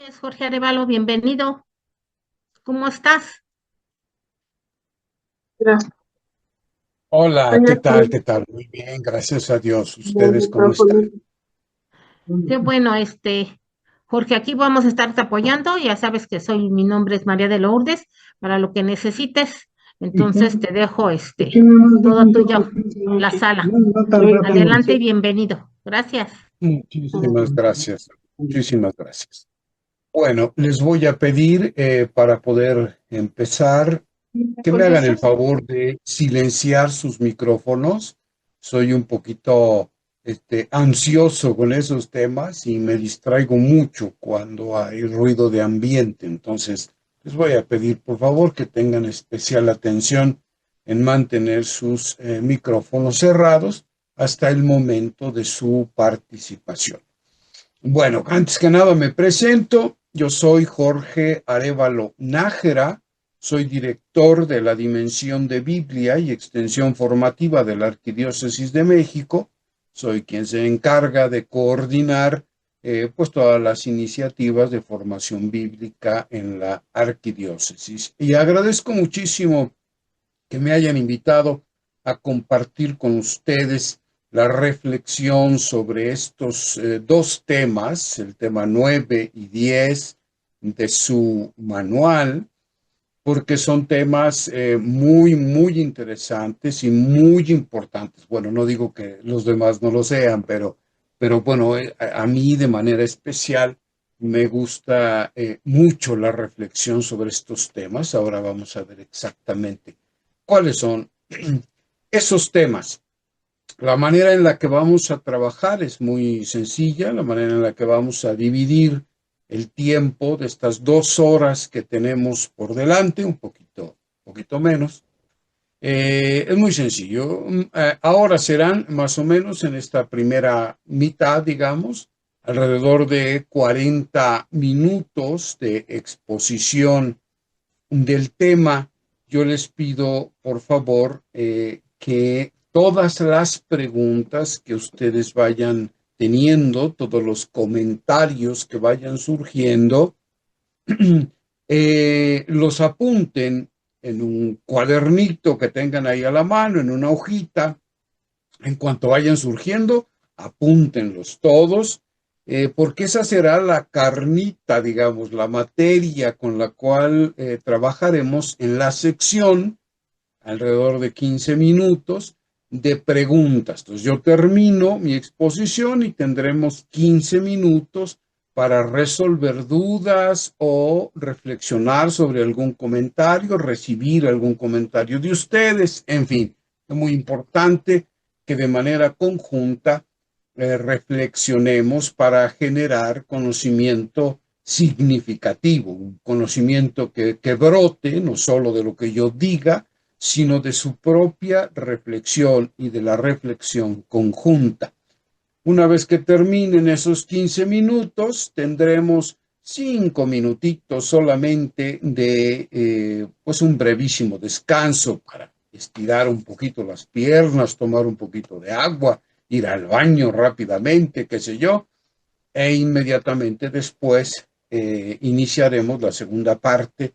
Es Jorge Arevalo, bienvenido. ¿Cómo estás? Mira, Estoy hola, ¿qué tal? aquí ¿Qué tal? Muy bien, gracias a Dios. en el ¿Ustedes cómo micrófono. están? Qué bueno, Jorge, aquí vamos a estarte apoyando. Ya sabes que mi nombre es María de Lourdes, para lo que necesites. Entonces te dejo, Aquí nada más toda dejen tuya, 115, la sala. no tan rápido. Adelante y bienvenido. Gracias. Muchísimas gracias. Muchísimas gracias. Bueno, les voy a pedir para poder empezar que me hagan el favor de silenciar sus micrófonos. Soy un poquito ansioso con esos temas y me distraigo mucho cuando hay ruido de ambiente. Entonces, les voy a pedir, por favor, que tengan especial atención en mantener sus micrófonos cerrados hasta el momento de su participación. Bueno, antes que nada me presento. Yo soy Jorge Arévalo Nájera, soy director de la Dimensión de Biblia y Extensión Formativa de la Arquidiócesis de México. Soy quien se encarga de coordinar pues todas las iniciativas de formación bíblica en la Arquidiócesis. Y agradezco muchísimo que me hayan invitado a compartir con ustedes la reflexión sobre estos dos temas, el tema 9 y 10 de su manual, porque son temas muy interesantes y muy importantes. Bueno, no digo que los demás no lo sean, pero bueno, a mí de manera especial me gusta mucho la reflexión sobre estos temas. Ahora vamos a ver exactamente cuáles son esos temas. La manera en la que vamos a trabajar es muy sencilla, la manera en la que vamos a dividir el tiempo de estas 2 horas que tenemos por delante, poquito menos. Es muy sencillo. Ahora serán más o menos en esta primera mitad, digamos, alrededor de 40 minutos de exposición del tema. Yo les pido, por favor, que todas las preguntas que ustedes vayan teniendo, todos los comentarios que vayan surgiendo, los apunten en un cuadernito que tengan ahí a la mano, en una hojita. En cuanto vayan surgiendo, apúntenlos todos, porque esa será la carnita, digamos, la materia con la cual trabajaremos en la sección, alrededor de 15 minutos, de preguntas. Entonces yo termino mi exposición y tendremos 15 minutos para resolver dudas o reflexionar sobre algún comentario, recibir algún comentario de ustedes, en fin, es muy importante que de manera conjunta reflexionemos para generar conocimiento significativo, un conocimiento que brote no solo de lo que yo diga, sino de su propia reflexión y de la reflexión conjunta. Una vez que terminen esos 15 minutos, tendremos 5 minutitos solamente de pues un brevísimo descanso para estirar un poquito las piernas, tomar un poquito de agua, ir al baño rápidamente, qué sé yo, e inmediatamente después iniciaremos la segunda parte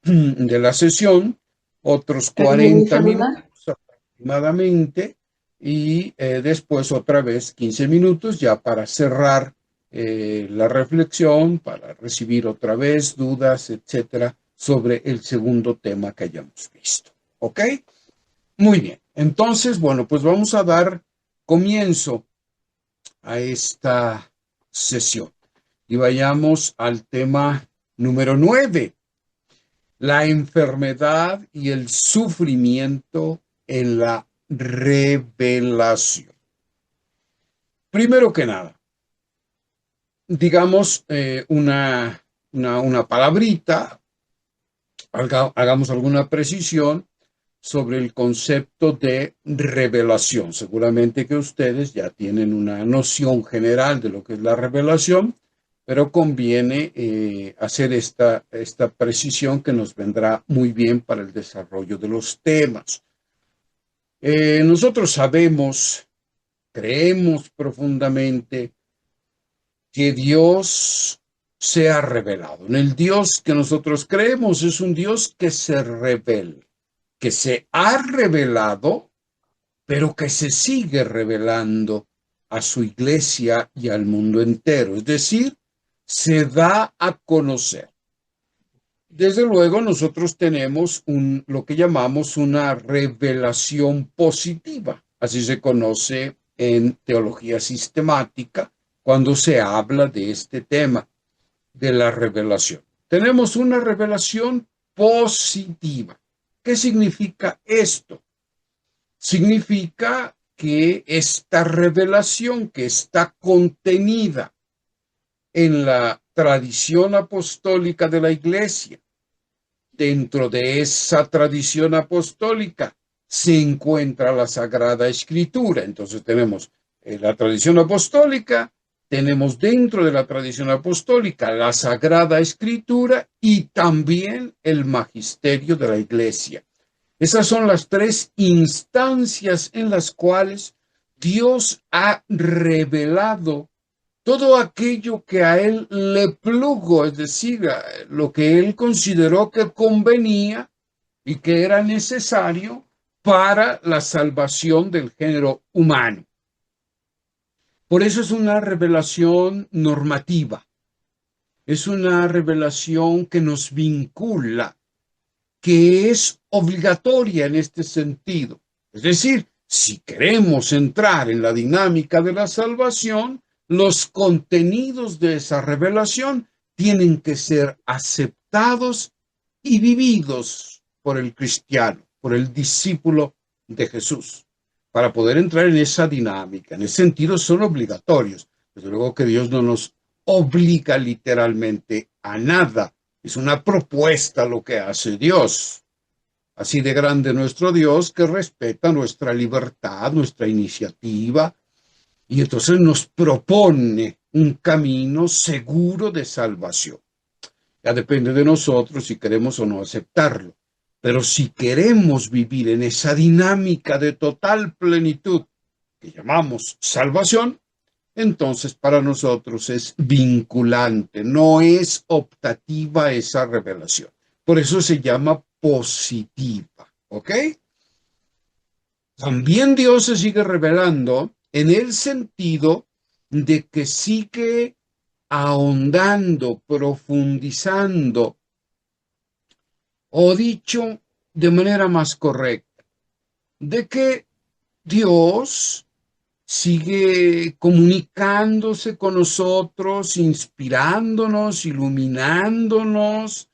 de la sesión, otros 40 minutos aproximadamente, y después otra vez 15 minutos ya para cerrar la reflexión, para recibir otra vez dudas, etcétera, sobre el segundo tema que hayamos visto. ¿Ok? Muy bien. Entonces, bueno, pues vamos a dar comienzo a esta sesión y vayamos al tema número 9, la enfermedad y el sufrimiento en la revelación. Primero que nada, digamos una palabrita, hagamos alguna precisión sobre el concepto de revelación. Seguramente que ustedes ya tienen una noción general de lo que es la revelación, pero conviene hacer esta precisión que nos vendrá muy bien para el desarrollo de los temas. Nosotros sabemos, creemos profundamente que Dios se ha revelado. En el Dios que nosotros creemos es un Dios que se revela, que se ha revelado, pero que se sigue revelando a su iglesia y al mundo entero. Es decir, se da a conocer. Desde luego, nosotros tenemos lo que llamamos una revelación positiva. Así se conoce en teología sistemática cuando se habla de este tema de la revelación. Tenemos una revelación positiva. ¿Qué significa esto? Significa que esta revelación que está contenida en la tradición apostólica de la Iglesia, dentro de esa tradición apostólica se encuentra la Sagrada Escritura. Entonces tenemos la tradición apostólica, tenemos dentro de la tradición apostólica la Sagrada Escritura y también el magisterio de la Iglesia. Esas son las tres instancias en las cuales Dios ha revelado todo aquello que a él le plugo, es decir, lo que él consideró que convenía y que era necesario para la salvación del género humano. Por eso es una revelación normativa, es una revelación que nos vincula, que es obligatoria en este sentido. Es decir, si queremos entrar en la dinámica de la salvación, los contenidos de esa revelación tienen que ser aceptados y vividos por el cristiano, por el discípulo de Jesús. Para poder entrar en esa dinámica, en ese sentido, son obligatorios. Desde luego que Dios no nos obliga literalmente a nada. Es una propuesta lo que hace Dios. Así de grande nuestro Dios que respeta nuestra libertad, nuestra iniciativa, y entonces nos propone un camino seguro de salvación. Ya depende de nosotros si queremos o no aceptarlo. Pero si queremos vivir en esa dinámica de total plenitud que llamamos salvación, entonces para nosotros es vinculante, no es optativa esa revelación. Por eso se llama positiva, ¿ok? También Dios se sigue revelando en el sentido de que sigue ahondando, profundizando, o dicho de manera más correcta, de que Dios sigue comunicándose con nosotros, inspirándonos, iluminándonos,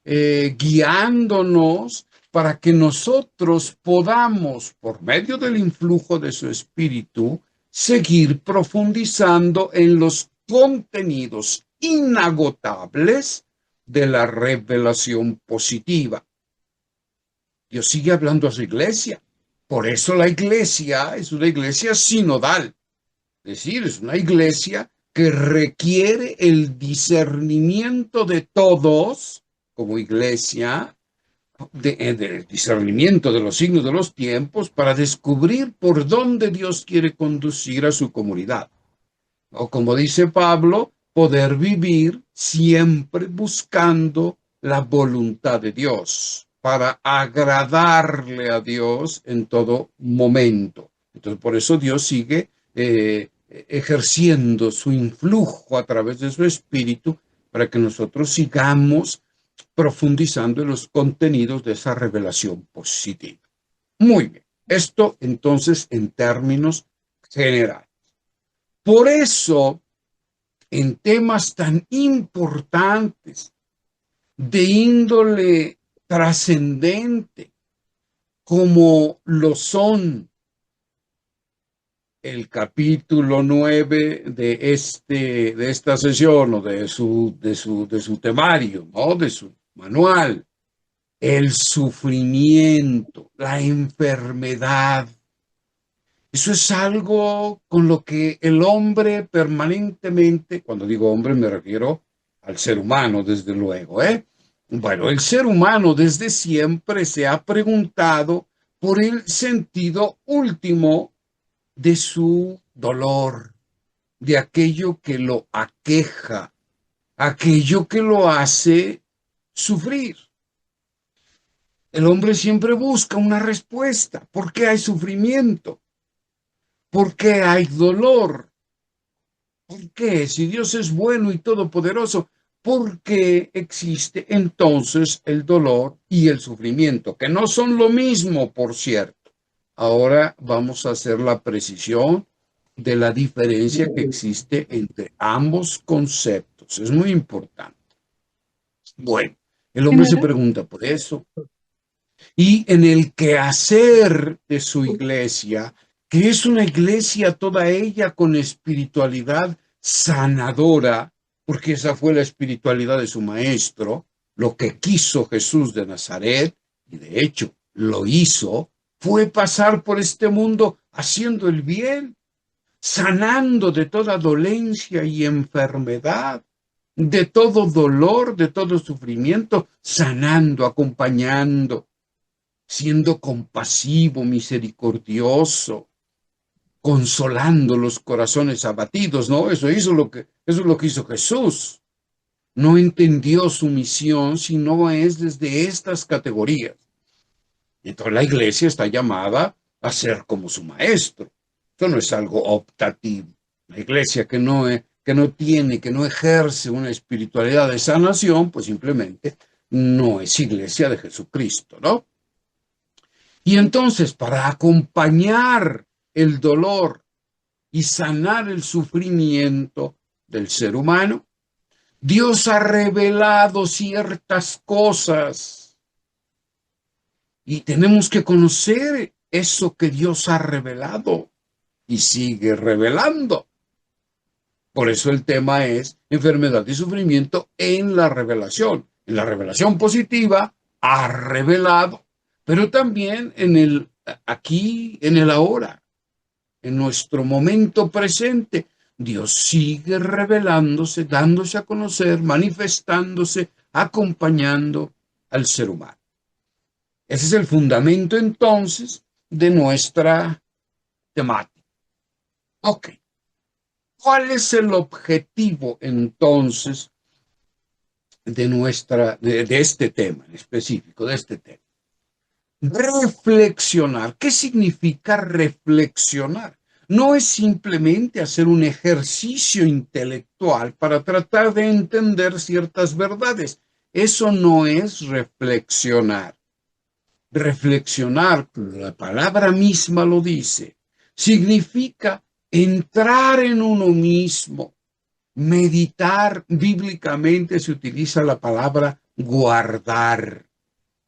guiándonos para que nosotros podamos, por medio del influjo de su espíritu, seguir profundizando en los contenidos inagotables de la revelación positiva. Dios sigue hablando a su iglesia. Por eso la iglesia es una iglesia sinodal. Es decir, es una iglesia que requiere el discernimiento de todos como iglesia, del discernimiento de los signos de los tiempos para descubrir por dónde Dios quiere conducir a su comunidad. O como dice Pablo, poder vivir siempre buscando la voluntad de Dios, para agradarle a Dios en todo momento. Entonces, por eso Dios sigue ejerciendo su influjo a través de su espíritu para que nosotros sigamos profundizando en los contenidos de esa revelación positiva. Muy bien. Esto entonces en términos generales. Por eso, en temas tan importantes de índole trascendente como lo son el capítulo 9 de esta sesión o de su temario, ¿no? De su manual, el sufrimiento, la enfermedad. Eso es algo con lo que el hombre permanentemente, cuando digo hombre me refiero al ser humano, desde luego, Bueno, el ser humano desde siempre se ha preguntado por el sentido último de su dolor, de aquello que lo aqueja, aquello que lo hace sufrir. El hombre siempre busca una respuesta. ¿Por qué hay sufrimiento? ¿Por qué hay dolor? ¿Por qué? Si Dios es bueno y todopoderoso, ¿por qué existe entonces el dolor y el sufrimiento? Que no son lo mismo, por cierto. Ahora vamos a hacer la precisión de la diferencia que existe entre ambos conceptos. Es muy importante. Bueno, el hombre se pregunta por eso. Y en el quehacer de su iglesia, que es una iglesia toda ella con espiritualidad sanadora, porque esa fue la espiritualidad de su maestro, lo que quiso Jesús de Nazaret, y de hecho lo hizo, fue pasar por este mundo haciendo el bien, sanando de toda dolencia y enfermedad, de todo dolor, de todo sufrimiento, sanando, acompañando, siendo compasivo, misericordioso, consolando los corazones abatidos, ¿no? Eso es lo que hizo Jesús. No entendió su misión si no es desde estas categorías. Entonces la iglesia está llamada a ser como su maestro. Eso no es algo optativo. La iglesia que no tiene, que no ejerce una espiritualidad de sanación, pues simplemente no es iglesia de Jesucristo, ¿no? Y entonces, para acompañar el dolor y sanar el sufrimiento del ser humano, Dios ha revelado ciertas cosas y tenemos que conocer eso que Dios ha revelado y sigue revelando. Por eso el tema es enfermedad y sufrimiento en la revelación. En la revelación positiva ha revelado, pero también en el aquí, en el ahora, en nuestro momento presente. Dios sigue revelándose, dándose a conocer, manifestándose, acompañando al ser humano. Ese es el fundamento entonces de nuestra temática. Ok. ¿Cuál es el objetivo entonces de este tema en específico, de este tema? Reflexionar. ¿Qué significa reflexionar? No es simplemente hacer un ejercicio intelectual para tratar de entender ciertas verdades. Eso no es reflexionar. Reflexionar, la palabra misma lo dice, significa entrar en uno mismo. Meditar, bíblicamente se utiliza la palabra guardar,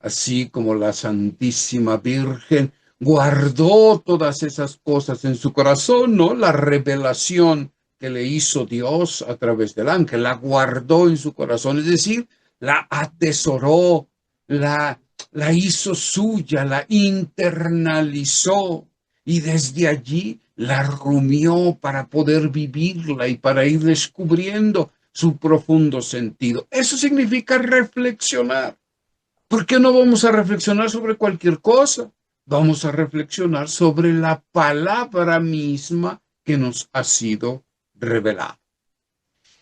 así como la Santísima Virgen guardó todas esas cosas en su corazón, ¿no? La revelación que le hizo Dios a través del ángel, la guardó en su corazón, es decir, la atesoró, la hizo suya, la internalizó y desde allí la rumió para poder vivirla y para ir descubriendo su profundo sentido. Eso significa reflexionar. ¿Por qué no vamos a reflexionar sobre cualquier cosa? Vamos a reflexionar sobre la palabra misma que nos ha sido revelada.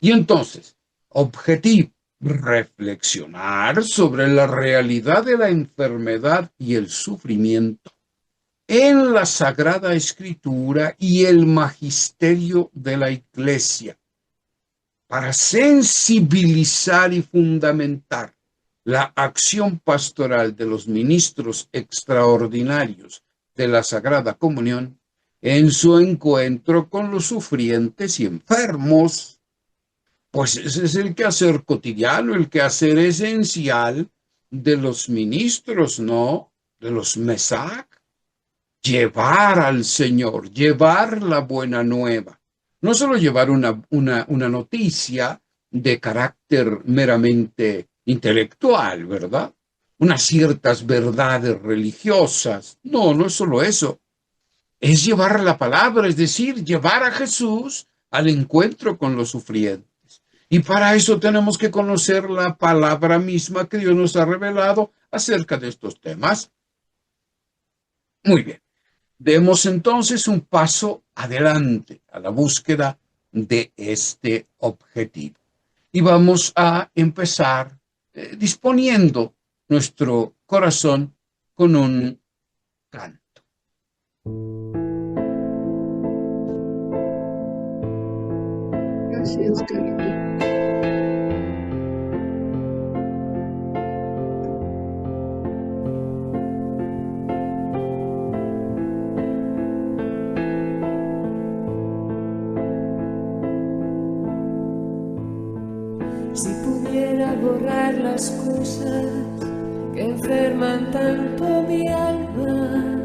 Y entonces, objetivo, reflexionar sobre la realidad de la enfermedad y el sufrimiento en la Sagrada Escritura y el magisterio de la Iglesia, para sensibilizar y fundamentar la acción pastoral de los ministros extraordinarios de la Sagrada Comunión en su encuentro con los sufrientes y enfermos. Pues ese es el quehacer cotidiano, el quehacer esencial de los ministros, ¿no? De los mesac. Llevar al Señor, llevar la buena nueva. No solo llevar una noticia de carácter meramente intelectual, ¿verdad? Unas ciertas verdades religiosas. No, no es solo eso. Es llevar la palabra, es decir, llevar a Jesús al encuentro con los sufrientes. Y para eso tenemos que conocer la palabra misma que Dios nos ha revelado acerca de estos temas. Muy bien. Demos entonces un paso adelante a la búsqueda de este objetivo. y vamos a empezar disponiendo nuestro corazón con un canto. Gracias, cariño. Si pudiera borrar las cosas que enferman tanto mi alma,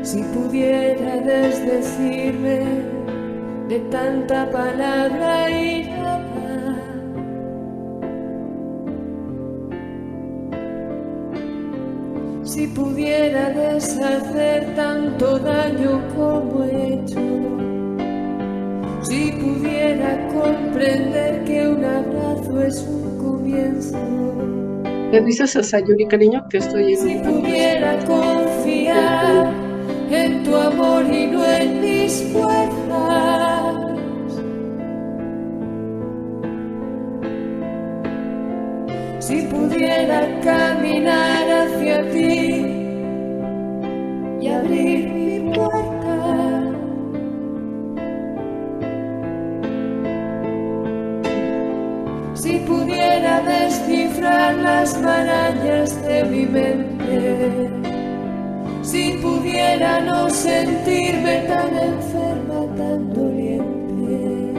si pudiera desdecirme de tanta palabra y nada, si pudiera deshacer tanto daño como he hecho, si pudiera comprender que un abrazo es un comienzo, ¿Le dices a Sayuri, cariño, que estoy en si un canto? pudiera confiar en tu amor y no en mis fuerzas, si pudiera caminar hacia ti y abrir mi puerta, si pudiera descifrar las marañas de mi mente, si pudiera no sentirme tan enferma, tan doliente.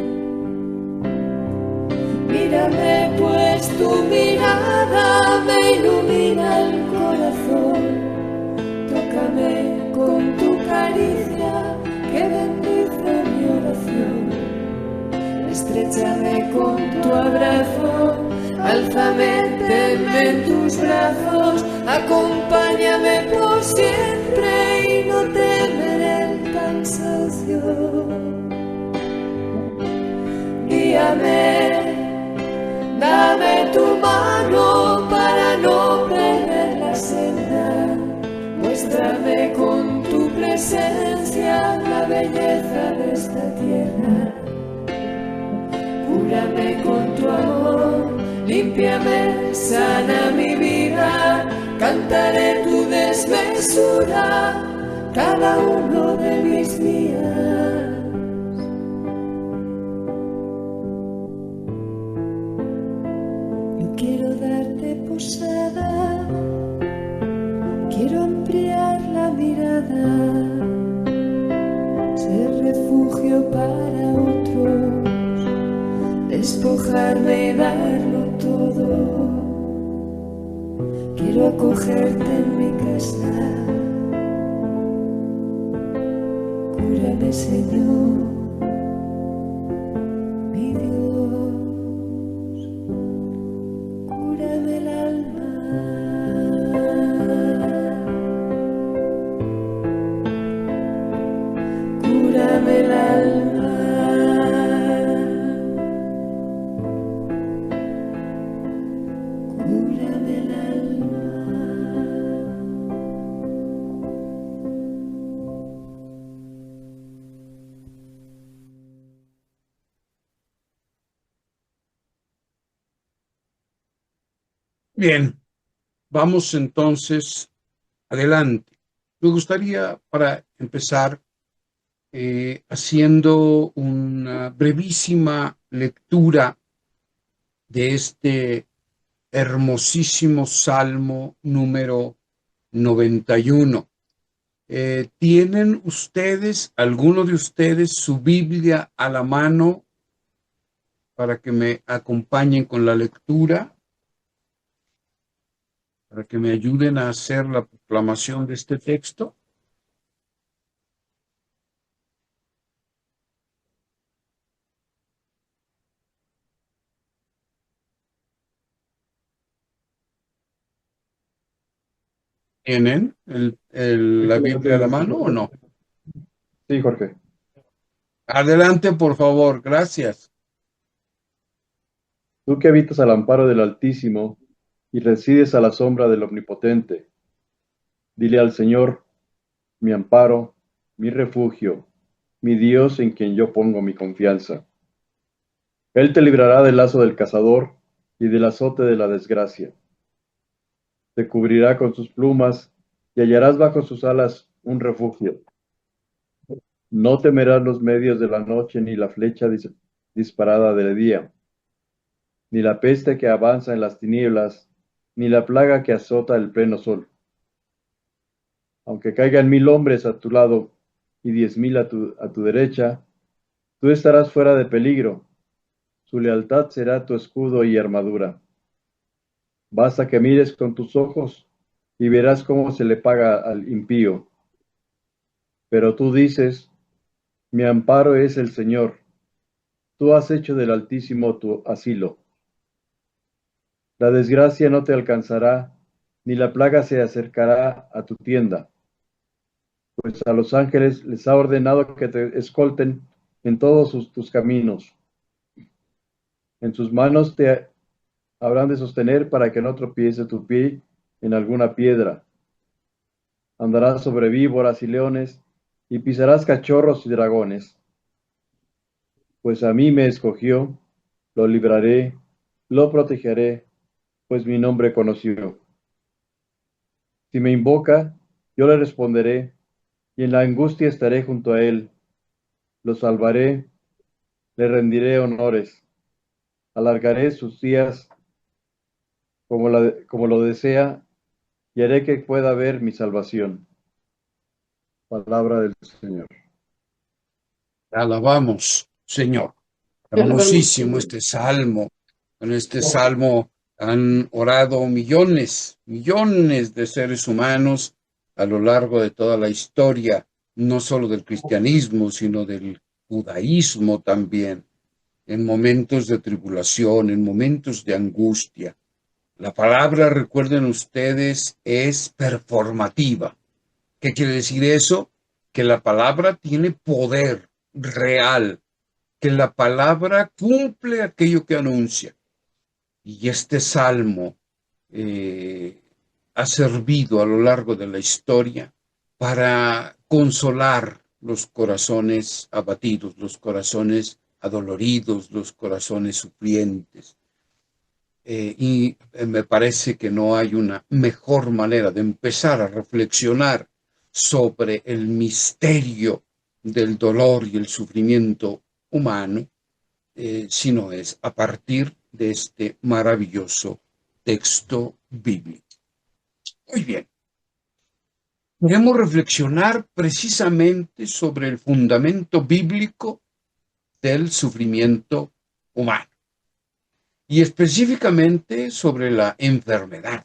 Mírame, pues tu mirada me ilumina el corazón. Tócame con tu caricia que bendice mi oración. Estréchame con tu abrazo, álzame, tenme en tus brazos, acompáñame por siempre y no temeré el cansancio. Guíame, dame tu mano para no perder la senda, muéstrame con tu presencia la belleza de esta tierra. Cúrame con tu amor, límpiame, sana mi vida, cantaré tu desmesura cada uno de mis días. Yo quiero darte posada, quiero ampliar la mirada, ser refugio para otros, despojarme y darlo todo. Quiero acogerte en mi casa. Cúrame, Señor, mi Dios. Cúrame el alma. Cúrame el alma. Bien, vamos entonces adelante. Me gustaría, para empezar, haciendo una brevísima lectura de este hermosísimo Salmo número 91. ¿Tienen ustedes, alguno de ustedes, su Biblia a la mano para que me acompañen con la lectura? Para que me ayuden a hacer la proclamación de este texto. ¿Tienen la Biblia a la mano o no? Sí, Jorge. Adelante, por favor. Gracias. Tú que habitas al amparo del Altísimo y resides a la sombra del Omnipotente, dile al Señor, mi amparo, mi refugio, mi Dios en quien yo pongo mi confianza. Él te librará del lazo del cazador y del azote de la desgracia. Te cubrirá con sus plumas y hallarás bajo sus alas un refugio. No temerás los medios de la noche, ni la flecha disparada del día, ni la peste que avanza en las tinieblas, ni la plaga que azota el pleno sol. Aunque caigan 1000 hombres a tu lado y 10,000 a tu derecha, tú estarás fuera de peligro. Su lealtad será tu escudo y armadura. Basta que mires con tus ojos y verás cómo se le paga al impío. Pero tú dices, mi amparo es el Señor. Tú has hecho del Altísimo tu asilo. La desgracia no te alcanzará, ni la plaga se acercará a tu tienda, pues a los ángeles les ha ordenado que te escolten en todos tus caminos. En sus manos te habrán de sostener para que no tropiece tu pie en alguna piedra. Andarás sobre víboras y leones, y pisarás cachorros y dragones. Pues a mí me escogió, lo libraré, lo protegeré, pues mi nombre conoció. Si me invoca, yo le responderé, y en la angustia estaré junto a él. Lo salvaré, le rendiré honores, alargaré sus días como lo desea, y haré que pueda ver mi salvación. Palabra del Señor. Alabamos, Señor. Te alabamos, Hermosísimo Señor. este salmo. En este salmo han orado millones, millones de seres humanos a lo largo de toda la historia, no solo del cristianismo, sino del judaísmo también, en momentos de tribulación, en momentos de angustia. La palabra, recuerden ustedes, es performativa. ¿Qué quiere decir eso? Que la palabra tiene poder real, que la palabra cumple aquello que anuncia. Y este salmo ha servido a lo largo de la historia para consolar los corazones abatidos, los corazones adoloridos, los corazones sufrientes. Y me parece que no hay una mejor manera de empezar a reflexionar sobre el misterio del dolor y el sufrimiento humano, sino es a partir de este maravilloso texto bíblico. Muy bien. Queremos reflexionar precisamente sobre el fundamento bíblico del sufrimiento humano y específicamente sobre la enfermedad.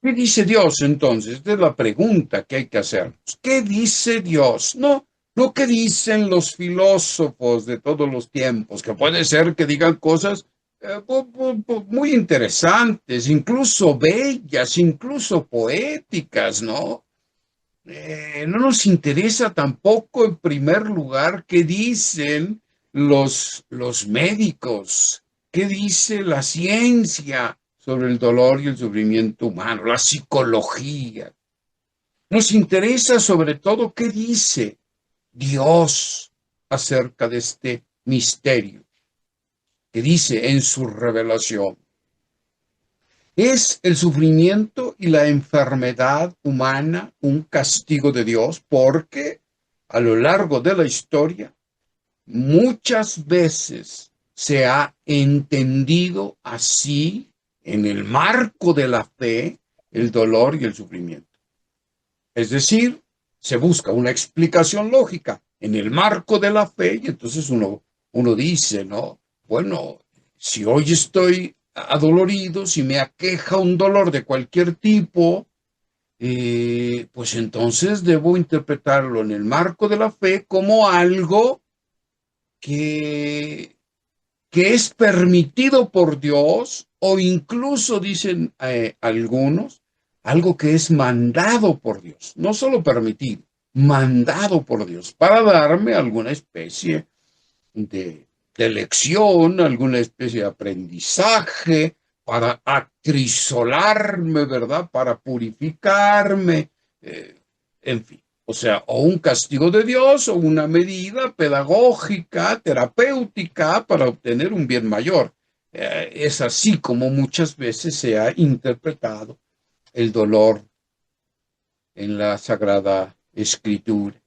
¿Qué dice Dios entonces? Esta es la pregunta que hay que hacernos. ¿Qué dice Dios? No qué dicen los filósofos de todos los tiempos, que puede ser que digan cosas muy interesantes, incluso bellas, incluso poéticas, ¿no? No nos interesa tampoco, en primer lugar, qué dicen los médicos, qué dice la ciencia sobre el dolor y el sufrimiento humano, la psicología. Nos interesa sobre todo qué dice Dios acerca de este misterio, que dice en su revelación. ¿Es el sufrimiento y la enfermedad humana un castigo de Dios? Porque a lo largo de la historia muchas veces se ha entendido así, en el marco de la fe, el dolor y el sufrimiento. Es decir, se busca una explicación lógica en el marco de la fe y entonces uno dice, ¿no? Bueno, si hoy estoy adolorido, si me aqueja un dolor de cualquier tipo, pues entonces debo interpretarlo en el marco de la fe como algo que es permitido por Dios o incluso, dicen algunos, algo que es mandado por Dios, no solo permitido, mandado por Dios, para darme alguna especie de lección, alguna especie de aprendizaje, para acrisolarme, ¿verdad? Para purificarme, en fin. O sea, o un castigo de Dios o una medida pedagógica, terapéutica para obtener un bien mayor. Es así como muchas veces se ha interpretado el dolor en la Sagrada Escritura.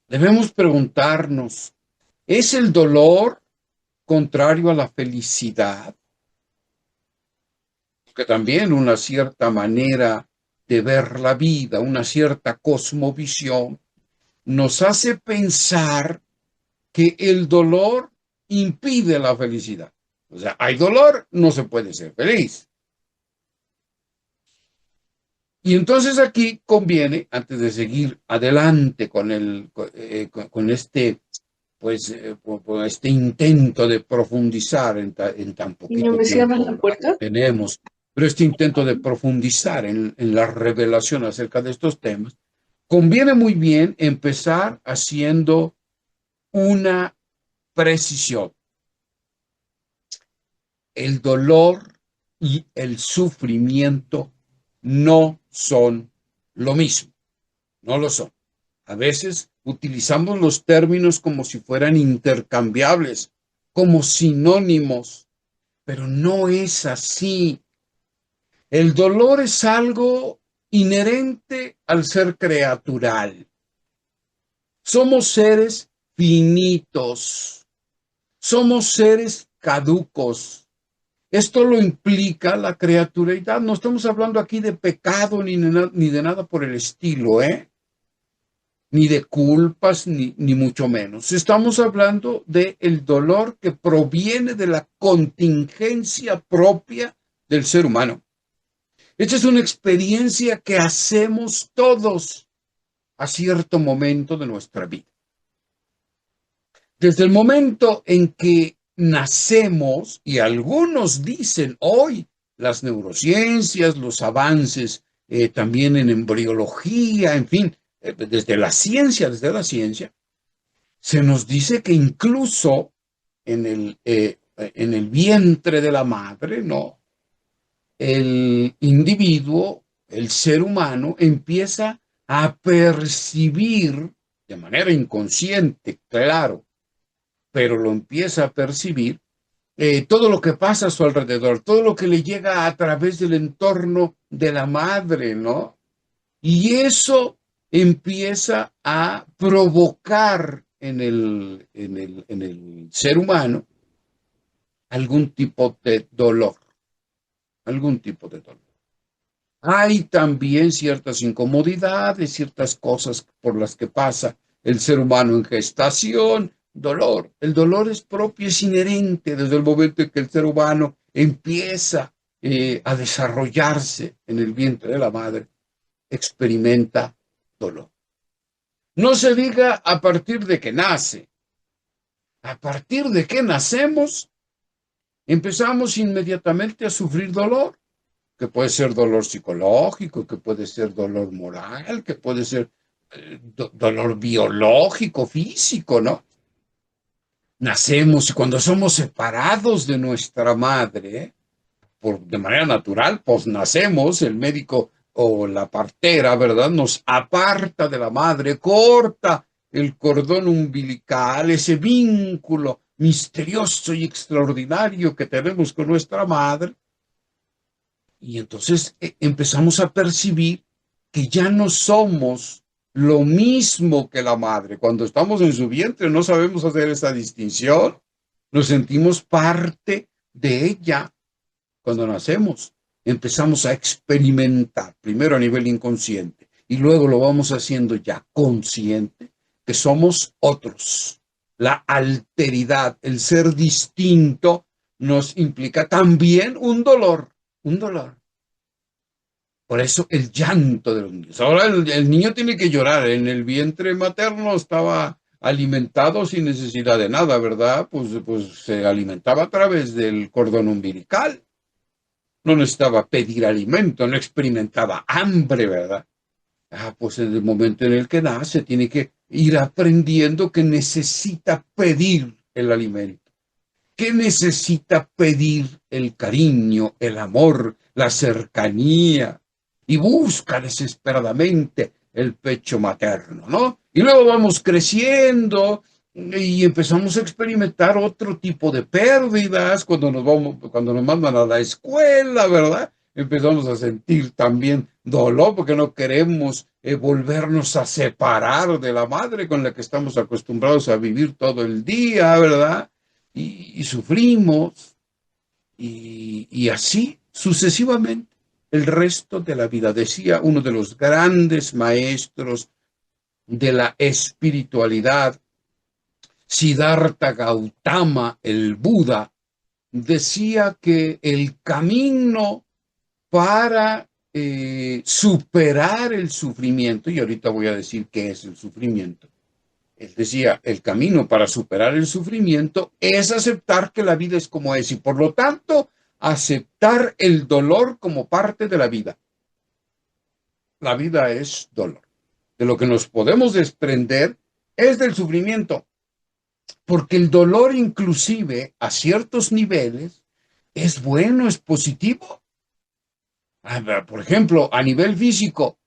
Debemos preguntarnos, ¿es el dolor contrario a la felicidad? Porque también una cierta manera de ver la vida, una cierta cosmovisión, nos hace pensar que el dolor impide la felicidad. O sea, hay dolor, no se puede ser feliz. Y entonces aquí conviene, antes de seguir adelante con este, pues, con este intento de profundizar en tan Niño, poquito ¿me cierras la tiempo puerta? tenemos, pero este intento de profundizar en la revelación acerca de estos temas, conviene muy bien empezar haciendo una precisión. El dolor y el sufrimiento no son lo mismo, no lo son. A veces utilizamos los términos como si fueran intercambiables, como sinónimos, pero no es así. El dolor es algo inherente al ser creatural. Somos seres finitos, somos seres caducos. Esto lo implica la creaturalidad. No estamos hablando aquí de pecado ni de nada por el estilo, ni de culpas, ni mucho menos. Estamos hablando del dolor que proviene de la contingencia propia del ser humano. Esta es una experiencia que hacemos todos a cierto momento de nuestra vida. Desde el momento en que nacemos, y algunos dicen hoy, las neurociencias, los avances también en embriología, en fin, desde la ciencia, se nos dice que incluso en el vientre de la madre, ¿no? El individuo, el ser humano, empieza a percibir de manera inconsciente, claro, pero lo empieza a percibir, todo lo que pasa a su alrededor, todo lo que le llega a través del entorno de la madre, ¿no? Y eso empieza a provocar en el ser humano algún tipo de dolor, Hay también ciertas incomodidades, ciertas cosas por las que pasa el ser humano en gestación, dolor. El dolor es propio, es inherente desde el momento en que el ser humano empieza a desarrollarse en el vientre de la madre, experimenta dolor. No se diga a partir de que nace. A partir de que nacemos, empezamos inmediatamente a sufrir dolor, que puede ser dolor psicológico, que puede ser dolor moral, que puede ser dolor biológico, físico, ¿no? Nacemos y cuando somos separados de nuestra madre, de manera natural, pues nacemos, el médico o la partera, ¿verdad? Nos aparta de la madre, corta el cordón umbilical, ese vínculo misterioso y extraordinario que tenemos con nuestra madre. Y entonces empezamos a percibir que ya no somos lo mismo que la madre. Cuando estamos en su vientre no sabemos hacer esa distinción. Nos sentimos parte de ella. Cuando nacemos empezamos a experimentar, primero a nivel inconsciente, y luego lo vamos haciendo ya consciente, que somos otros. La alteridad, el ser distinto, nos implica también un dolor. Por eso el llanto de los niños. Ahora el niño tiene que llorar. En el vientre materno estaba alimentado sin necesidad de nada, ¿verdad? Pues se alimentaba a través del cordón umbilical. No necesitaba pedir alimento, no experimentaba hambre, ¿verdad? Pues en el momento en el que nace tiene que ir aprendiendo que necesita pedir el alimento, que necesita pedir el cariño, el amor, la cercanía, y busca desesperadamente el pecho materno, ¿no? Y luego vamos creciendo y empezamos a experimentar otro tipo de pérdidas cuando nos mandan a la escuela, ¿verdad? Empezamos a sentir también dolor porque no queremos volvernos a separar de la madre con la que estamos acostumbrados a vivir todo el día, ¿verdad? Y sufrimos y así sucesivamente el resto de la vida. Decía uno de los grandes maestros de la espiritualidad, Siddhartha Gautama, el Buda, decía que el camino para superar el sufrimiento, y ahorita voy a decir qué es el sufrimiento, él decía, el camino para superar el sufrimiento es aceptar que la vida es como es y por lo tanto aceptar el dolor como parte de la vida. La vida es dolor. De lo que nos podemos desprender es del sufrimiento, porque el dolor inclusive a ciertos niveles es bueno, es positivo. Por ejemplo, a nivel físico,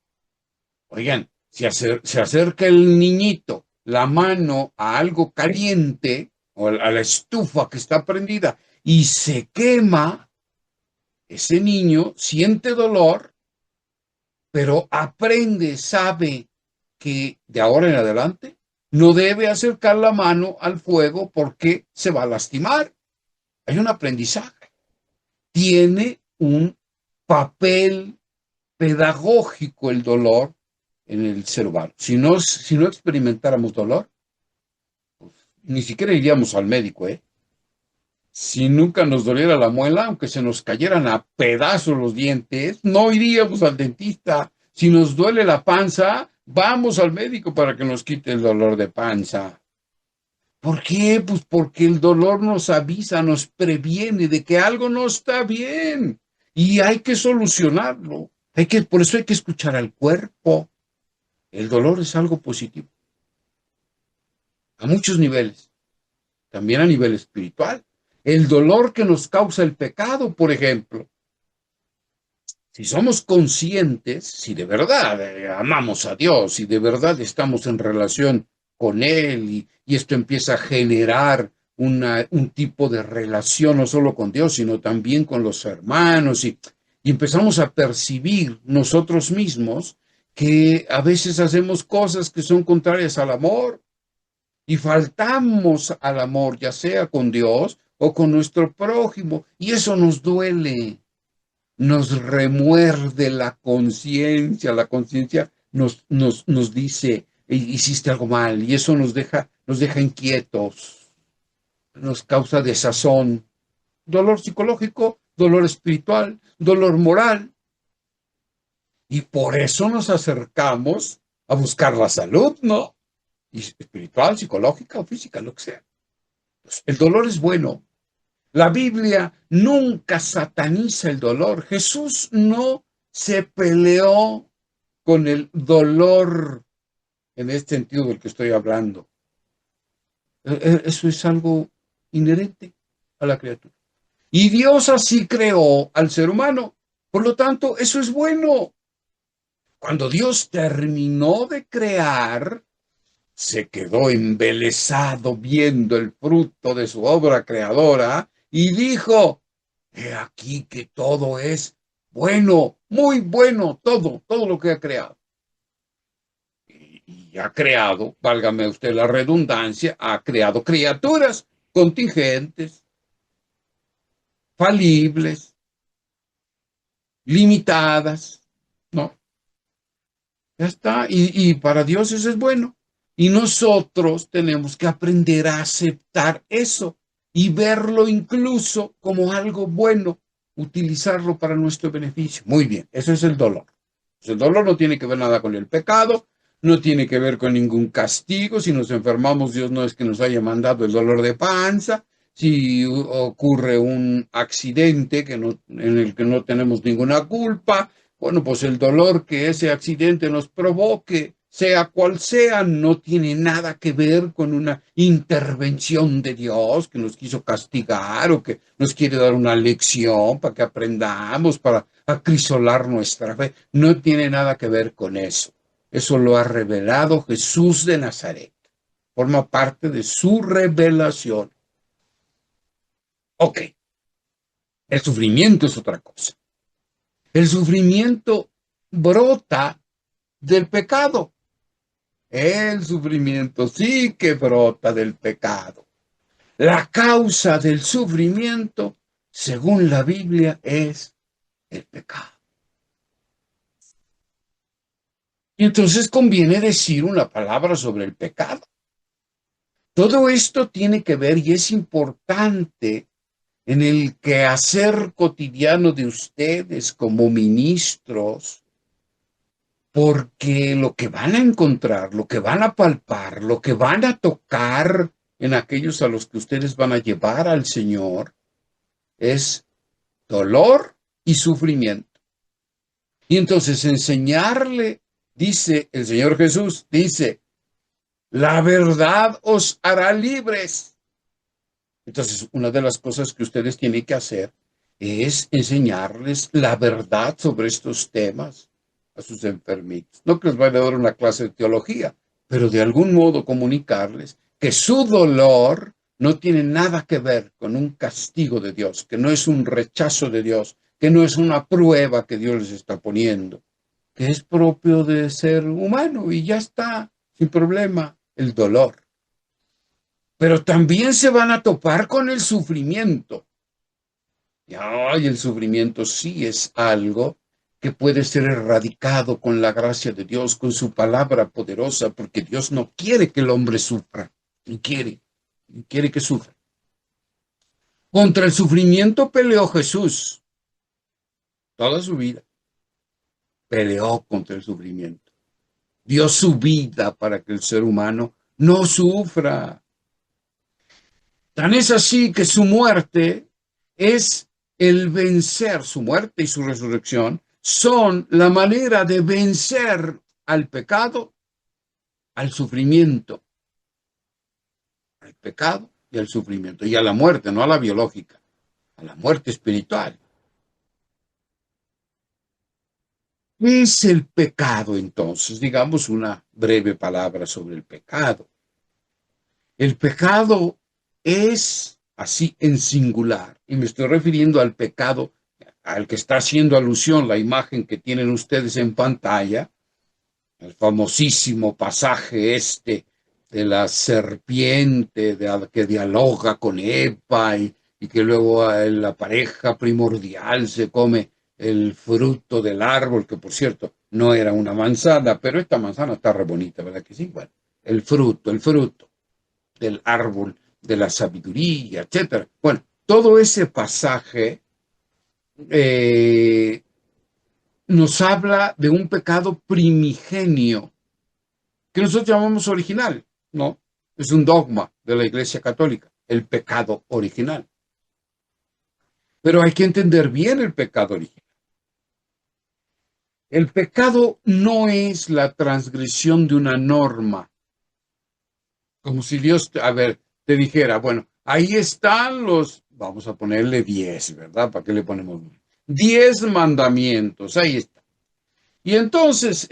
oigan, se acerca el niñito la mano a algo caliente o a la estufa que está prendida y se quema, ese niño siente dolor, pero aprende, sabe que de ahora en adelante no debe acercar la mano al fuego porque se va a lastimar. Hay un aprendizaje. Tiene un papel pedagógico el dolor en el ser humano. Si no experimentáramos dolor, pues, ni siquiera iríamos al médico, ¿eh? Si nunca nos doliera la muela, aunque se nos cayeran a pedazos los dientes, no iríamos al dentista. Si nos duele la panza, vamos al médico para que nos quite el dolor de panza. ¿Por qué? Pues porque el dolor nos avisa, nos previene de que algo no está bien y hay que solucionarlo. Por eso hay que escuchar al cuerpo. El dolor es algo positivo. A muchos niveles. También a nivel espiritual. El dolor que nos causa el pecado, por ejemplo. Si somos conscientes, si de verdad amamos a Dios, si de verdad estamos en relación con Él y esto empieza a generar un tipo de relación no solo con Dios, sino también con los hermanos y empezamos a percibir nosotros mismos que a veces hacemos cosas que son contrarias al amor y faltamos al amor, ya sea con Dios o con nuestro prójimo, y eso nos duele, nos remuerde la conciencia nos dice, hiciste algo mal, y eso nos deja inquietos, nos causa desazón, dolor psicológico, dolor espiritual, dolor moral, y por eso nos acercamos a buscar la salud, ¿no? Y espiritual, psicológica o física, lo que sea. Pues el dolor es bueno. La Biblia nunca sataniza el dolor. Jesús no se peleó con el dolor en este sentido del que estoy hablando. Eso es algo inherente a la criatura. Y Dios así creó al ser humano. Por lo tanto, eso es bueno. Cuando Dios terminó de crear, se quedó embelesado viendo el fruto de su obra creadora y dijo, he aquí que todo es bueno, muy bueno, todo lo que ha creado. Y ha creado, válgame usted la redundancia, ha creado criaturas contingentes, falibles, limitadas, ¿no? Ya está, y para Dios eso es bueno. Y nosotros tenemos que aprender a aceptar eso y verlo incluso como algo bueno, utilizarlo para nuestro beneficio. Muy bien, eso es el dolor. El dolor no tiene que ver nada con el pecado, no tiene que ver con ningún castigo. Si nos enfermamos, Dios no es que nos haya mandado el dolor de panza. Si ocurre un accidente en el que no tenemos ninguna culpa, bueno, pues el dolor que ese accidente nos provoque, sea cual sea, no tiene nada que ver con una intervención de Dios que nos quiso castigar o que nos quiere dar una lección para que aprendamos, para acrisolar nuestra fe. No tiene nada que ver con eso. Eso lo ha revelado Jesús de Nazaret. Forma parte de su revelación. Ok, el sufrimiento es otra cosa. El sufrimiento brota del pecado. El sufrimiento sí que brota del pecado. La causa del sufrimiento, según la Biblia, es el pecado. Y entonces conviene decir una palabra sobre el pecado. Todo esto tiene que ver y es importante en el quehacer cotidiano de ustedes como ministros, porque lo que van a encontrar, lo que van a palpar, lo que van a tocar en aquellos a los que ustedes van a llevar al Señor es dolor y sufrimiento. Y entonces enseñarle, dice el Señor Jesús, dice, la verdad os hará libres. Entonces, una de las cosas que ustedes tienen que hacer es enseñarles la verdad sobre estos temas a sus enfermitos. No que les vaya a dar una clase de teología, pero de algún modo comunicarles que su dolor no tiene nada que ver con un castigo de Dios, que no es un rechazo de Dios, que no es una prueba que Dios les está poniendo, que es propio de ser humano y ya está, sin problema, el dolor. Pero también se van a topar con el sufrimiento. Y el sufrimiento sí es algo que puede ser erradicado con la gracia de Dios, con su palabra poderosa, porque Dios no quiere que el hombre sufra, ni quiere que sufra. Contra el sufrimiento peleó Jesús toda su vida. Peleó contra el sufrimiento. Dio su vida para que el ser humano no sufra. Tan es así que su muerte es el vencer, su muerte y su resurrección son la manera de vencer al pecado, al sufrimiento, al pecado y al sufrimiento, y a la muerte, no a la biológica, a la muerte espiritual. ¿Qué es el pecado entonces? Digamos una breve palabra sobre el pecado. El pecado es así en singular, y me estoy refiriendo al pecado al que está haciendo alusión la imagen que tienen ustedes en pantalla, el famosísimo pasaje de la serpiente que dialoga con Eva y que luego la pareja primordial se come el fruto del árbol, que por cierto no era una manzana, pero esta manzana está re bonita, ¿verdad que sí? Bueno, el fruto del árbol de la sabiduría, etcétera. Bueno, todo ese pasaje nos habla de un pecado primigenio que nosotros llamamos original, ¿no? Es un dogma de la Iglesia Católica, el pecado original. Pero hay que entender bien el pecado original. El pecado no es la transgresión de una norma, como si Dios, te dijera, bueno, ahí están vamos a ponerle 10, ¿verdad? ¿Para qué le ponemos 10 mandamientos? Ahí está. Y entonces,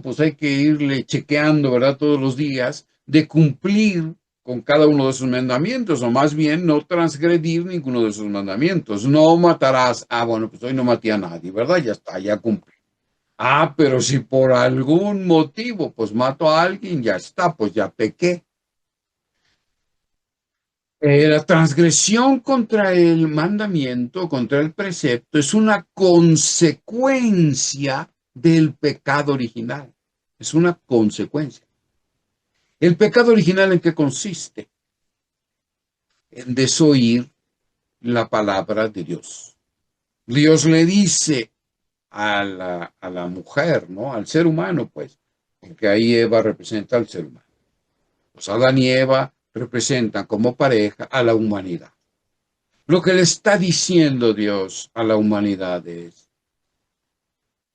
pues hay que irle chequeando, ¿verdad? Todos los días de cumplir con cada uno de esos mandamientos, o más bien no transgredir ninguno de esos mandamientos. No matarás. Pues hoy no maté a nadie, ¿verdad? Ya está, ya cumplí. Pero si por algún motivo, pues mato a alguien, ya está, pues ya pequé. La transgresión contra el mandamiento, contra el precepto, es una consecuencia del pecado original. Es una consecuencia. ¿El pecado original en qué consiste? En desoír la palabra de Dios. Dios le dice a la mujer, ¿no? Al ser humano, pues, porque ahí Eva representa al ser humano. Pues Adán y Eva representan como pareja a la humanidad. Lo que le está diciendo Dios a la humanidad es,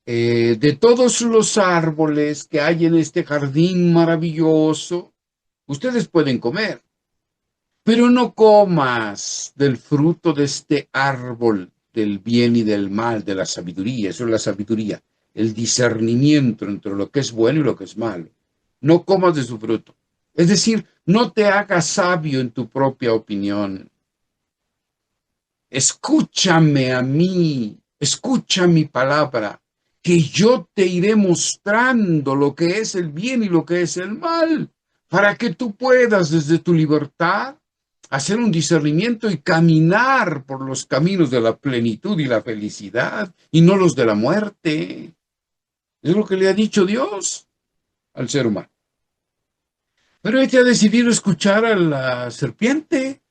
de todos los árboles que hay en este jardín maravilloso, ustedes pueden comer, pero no comas del fruto de este árbol del bien y del mal, de la sabiduría. Eso es la sabiduría. el discernimiento entre lo que es bueno y lo que es malo. No comas de su fruto. Es decir, no te hagas sabio en tu propia opinión. Escúchame a mí, escucha mi palabra, que yo te iré mostrando lo que es el bien y lo que es el mal, para que tú puedas desde tu libertad hacer un discernimiento y caminar por los caminos de la plenitud y la felicidad, y no los de la muerte. Es lo que le ha dicho Dios al ser humano. Pero ella ha decidido escuchar a la serpiente,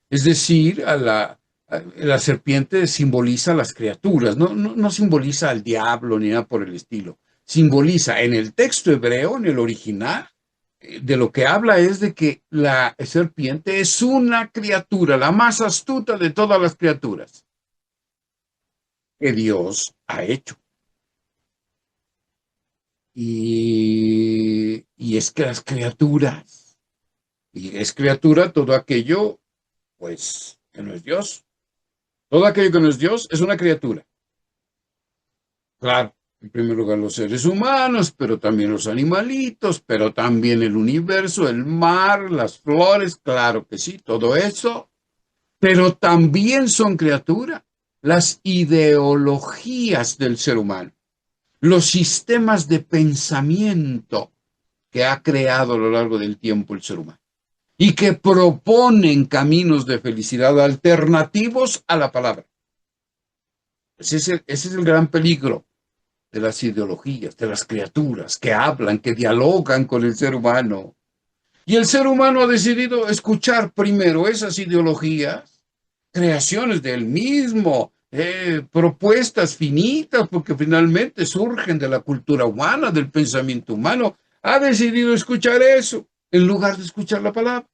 es decir, la serpiente simboliza a las criaturas, no simboliza al diablo ni nada por el estilo. Simboliza en el texto hebreo, en el original, de lo que habla es de que la serpiente es una criatura, la más astuta de todas las criaturas que Dios ha hecho. Y es que las criaturas, y es criatura todo aquello, pues, que no es Dios. Todo aquello que no es Dios es una criatura. Claro, en primer lugar los seres humanos, pero también los animalitos, pero también el universo, el mar, las flores, claro que sí, todo eso. Pero también son criatura las ideologías del ser humano, los sistemas de pensamiento que ha creado a lo largo del tiempo el ser humano y que proponen caminos de felicidad alternativos a la palabra. Ese es el gran peligro de las ideologías, de las criaturas que hablan, que dialogan con el ser humano. Y el ser humano ha decidido escuchar primero esas ideologías, creaciones de él mismo, propuestas finitas, porque finalmente surgen de la cultura humana, del pensamiento humano. Ha decidido escuchar eso en lugar de escuchar la palabra.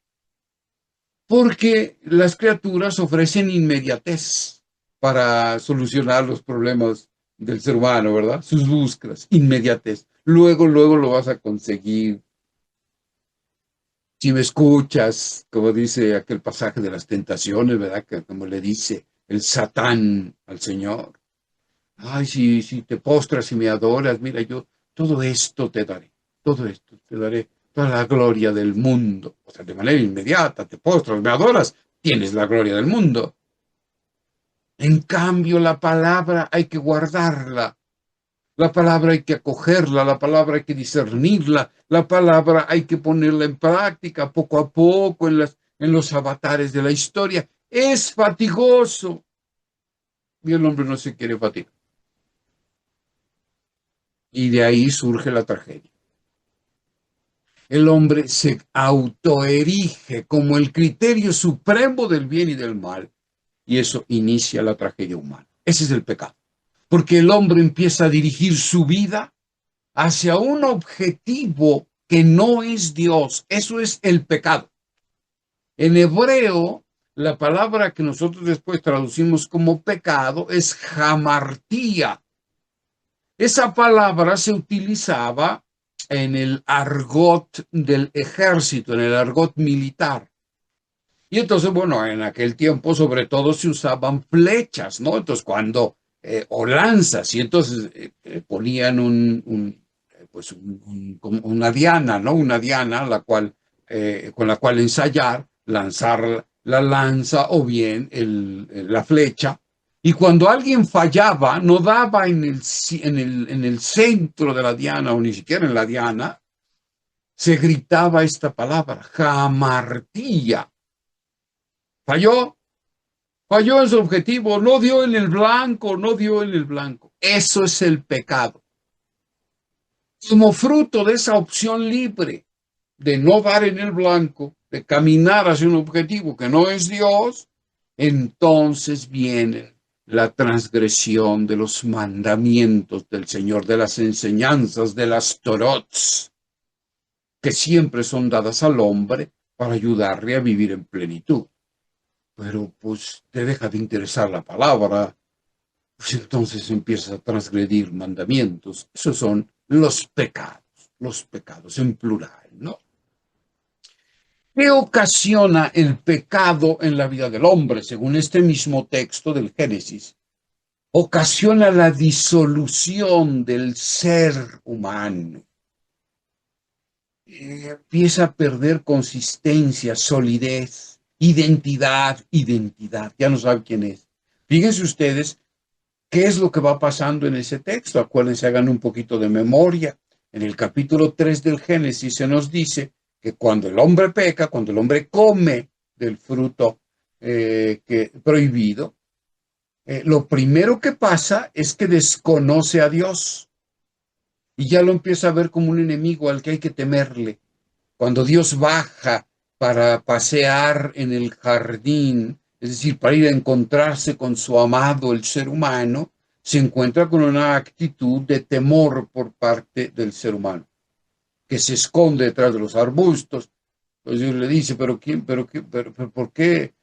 Porque las criaturas ofrecen inmediatez para solucionar los problemas del ser humano, ¿verdad? Sus búsquedas, inmediatez. Luego lo vas a conseguir. Si me escuchas, como dice aquel pasaje de las tentaciones, ¿verdad? Que como le dice el Satán al Señor. Ay, si te postras y me adoras, mira, yo todo esto te daré, toda la gloria del mundo. O sea, de manera inmediata, te postras, me adoras, tienes la gloria del mundo. En cambio, la palabra hay que guardarla. La palabra hay que acogerla, la palabra hay que discernirla, la palabra hay que ponerla en práctica poco a poco en los avatares de la historia. Es fatigoso. Y el hombre no se quiere fatigar. Y de ahí surge la tragedia. El hombre se autoerige como el criterio supremo del bien y del mal. Y eso inicia la tragedia humana. Ese es el pecado. Porque el hombre empieza a dirigir su vida hacia un objetivo que no es Dios. Eso es el pecado. En hebreo, la palabra que nosotros después traducimos como pecado es hamartía. Esa palabra se utilizaba en el argot del ejército, en el argot militar. Y entonces, bueno, en aquel tiempo sobre todo se usaban flechas, ¿no? Entonces cuando o lanzas, y entonces ponían una diana, ¿no? Una diana con la cual ensayar, lanzar la lanza o bien la flecha. Y cuando alguien fallaba, no daba en el centro de la diana o ni siquiera en la diana, se gritaba esta palabra, hamartía. Falló en su objetivo, no dio en el blanco. Eso es el pecado. Como fruto de esa opción libre de no dar en el blanco, de caminar hacia un objetivo que no es Dios, entonces viene la transgresión de los mandamientos del Señor, de las enseñanzas, de las torots, que siempre son dadas al hombre para ayudarle a vivir en plenitud. Pero pues te deja de interesar la palabra, pues entonces empiezas a transgredir mandamientos. Esos son los pecados en plural, ¿no? ¿Qué ocasiona el pecado en la vida del hombre, según este mismo texto del Génesis? ocasiona la disolución del ser humano. Empieza a perder consistencia, solidez, identidad. Ya no sabe quién es. Fíjense ustedes qué es lo que va pasando en ese texto. Acuérdense, hagan un poquito de memoria. En el capítulo 3 del Génesis se nos dice que cuando el hombre peca, cuando el hombre come del fruto prohibido, lo primero que pasa es que desconoce a Dios y ya lo empieza a ver como un enemigo al que hay que temerle. Cuando Dios baja para pasear en el jardín, es decir, para ir a encontrarse con su amado, el ser humano, se encuentra con una actitud de temor por parte del ser humano, que se esconde detrás de los arbustos. Entonces Dios le dice, pero ¿por qué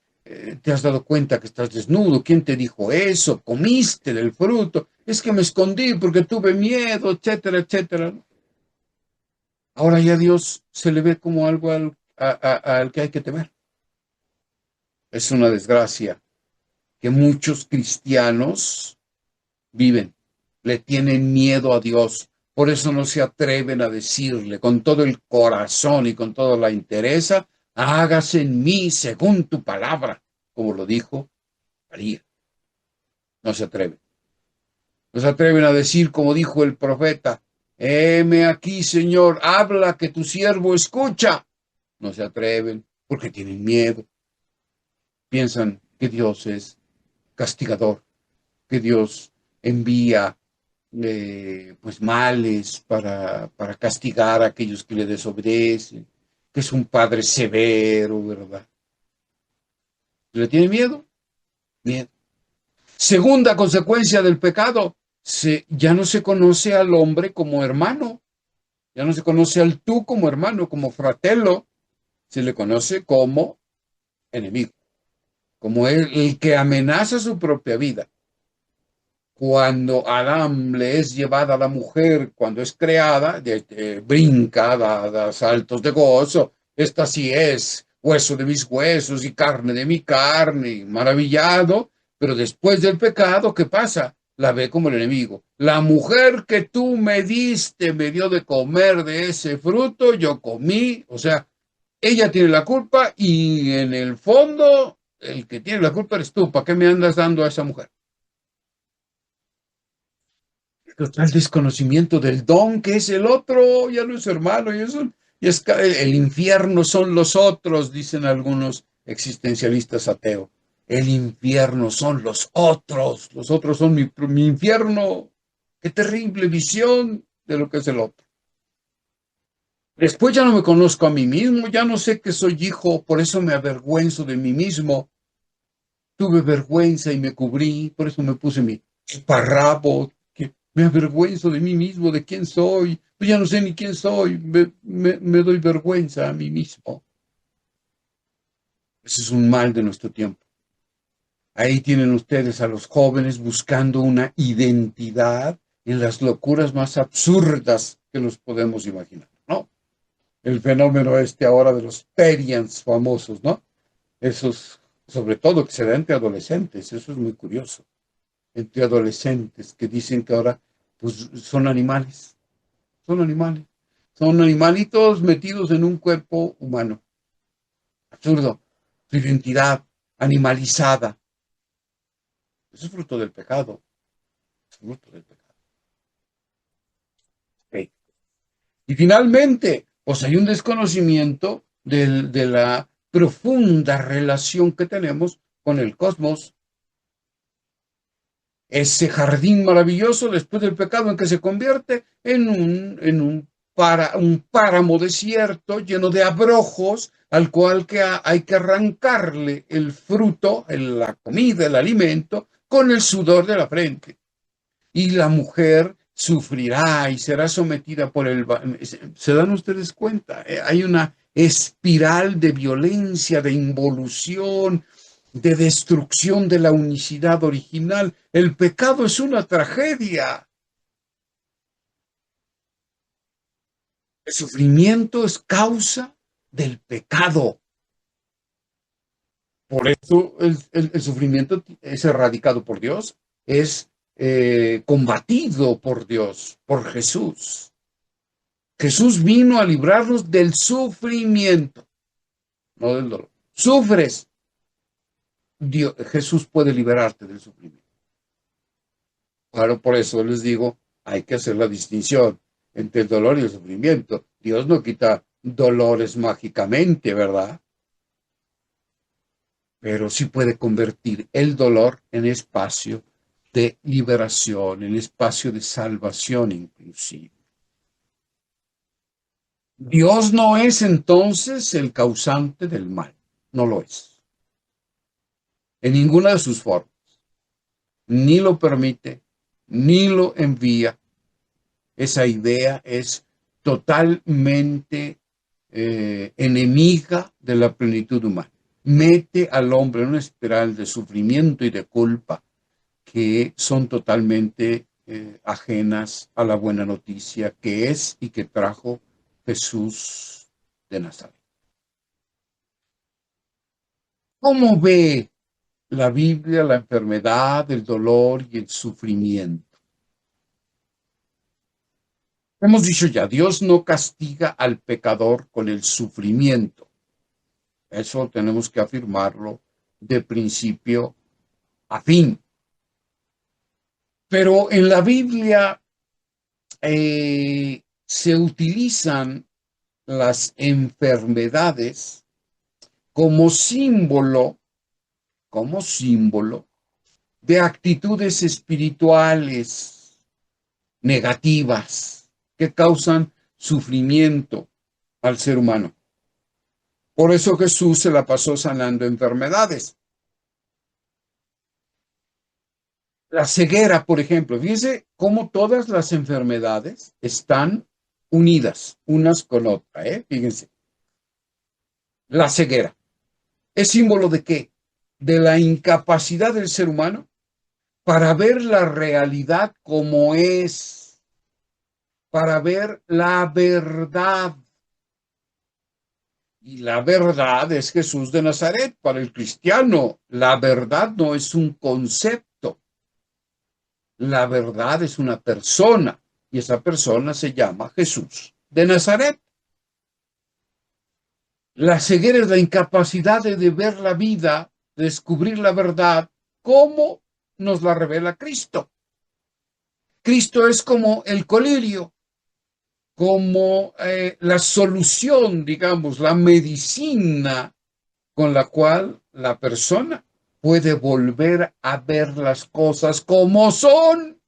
te has dado cuenta que estás desnudo? ¿Quién te dijo eso? ¿Comiste del fruto? Es que me escondí porque tuve miedo, etcétera, etcétera. Ahora ya Dios se le ve como algo al que hay que temer. Es una desgracia que muchos cristianos viven, le tienen miedo a Dios, por eso no se atreven a decirle con todo el corazón y con toda la entereza, hágase en mí según tu palabra, como lo dijo María. No se atreven. No se atreven a decir como dijo el profeta, heme aquí, Señor, habla que tu siervo escucha. No se atreven porque tienen miedo. Piensan que Dios es castigador, que Dios envía pues males para castigar a aquellos que le desobedecen, que es un padre severo, ¿verdad? ¿Le tiene miedo? Miedo. Segunda consecuencia del pecado, ya no se conoce al hombre como hermano, ya no se conoce al tú como hermano, como fratello, se le conoce como enemigo, como el que amenaza su propia vida. Cuando Adán le es llevada a la mujer, cuando es creada, brinca, da saltos de gozo. Esta sí es hueso de mis huesos y carne de mi carne, maravillado. Pero después del pecado, ¿qué pasa? La ve como el enemigo. La mujer que tú me diste me dio de comer de ese fruto, yo comí. O sea, ella tiene la culpa y en el fondo el que tiene la culpa eres tú. ¿Para qué me andas dando a esa mujer? Total desconocimiento del don que es el otro, ya no es hermano, el infierno son los otros, dicen algunos existencialistas ateos. El infierno son los otros son mi infierno. Qué terrible visión de lo que es el otro. Después ya no me conozco a mí mismo, ya no sé que soy hijo, por eso me avergüenzo de mí mismo. Tuve vergüenza y me cubrí, por eso me puse mi esparrapo. Me avergüenzo de mí mismo, de quién soy. Pues ya no sé ni quién soy. Me doy vergüenza a mí mismo. Ese es un mal de nuestro tiempo. Ahí tienen ustedes a los jóvenes buscando una identidad en las locuras más absurdas que nos podemos imaginar, ¿no? El fenómeno ahora de los Perians famosos, ¿no? Esos, sobre todo, que se da entre adolescentes. Eso es muy curioso. Entre adolescentes que dicen que ahora pues son animales, son animalitos metidos en un cuerpo humano. Absurdo, su identidad animalizada. Eso es fruto del pecado. Es fruto del pecado. Okay. Y finalmente, pues hay un desconocimiento de la profunda relación que tenemos con el cosmos. Ese jardín maravilloso después del pecado en que se convierte en un páramo desierto lleno de abrojos al cual hay que arrancarle el fruto, la comida, el alimento, con el sudor de la frente. Y la mujer sufrirá y será sometida por el... ¿Se dan ustedes cuenta? Hay una espiral de violencia, de involución, de destrucción de la unicidad original. El pecado es una tragedia. El sufrimiento es causa del pecado. Por eso el sufrimiento es erradicado por Dios, es combatido por Dios, por Jesús. Jesús vino a librarnos del sufrimiento, no del dolor. Sufres, Jesús puede liberarte del sufrimiento. Claro, por eso les digo, hay que hacer la distinción entre el dolor y el sufrimiento. Dios no quita dolores mágicamente, ¿verdad? Pero sí puede convertir el dolor en espacio de liberación, en espacio de salvación inclusive. Dios no es entonces el causante del mal, no lo es. En ninguna de sus formas. Ni lo permite, ni lo envía. Esa idea es totalmente enemiga de la plenitud humana. Mete al hombre en una espiral de sufrimiento y de culpa que son totalmente ajenas a la buena noticia que es y que trajo Jesús de Nazaret. ¿Cómo ve la Biblia la enfermedad, el dolor y el sufrimiento? Hemos dicho ya, Dios no castiga al pecador con el sufrimiento. Eso tenemos que afirmarlo de principio a fin. Pero en la Biblia se utilizan las enfermedades como símbolo de actitudes espirituales negativas que causan sufrimiento al ser humano. Por eso Jesús se la pasó sanando enfermedades. La ceguera, por ejemplo, fíjense cómo todas las enfermedades están unidas unas con otras, fíjense. La ceguera es símbolo de ¿qué? De la incapacidad del ser humano para ver la realidad como es, para ver la verdad. Y la verdad es Jesús de Nazaret. Para el cristiano, la verdad no es un concepto. La verdad es una persona, y esa persona se llama Jesús de Nazaret. La ceguera es la incapacidad de ver la vida, de descubrir la verdad, como nos la revela Cristo. Cristo es como el colirio, como la solución, digamos, la medicina con la cual la persona puede volver a ver las cosas como son.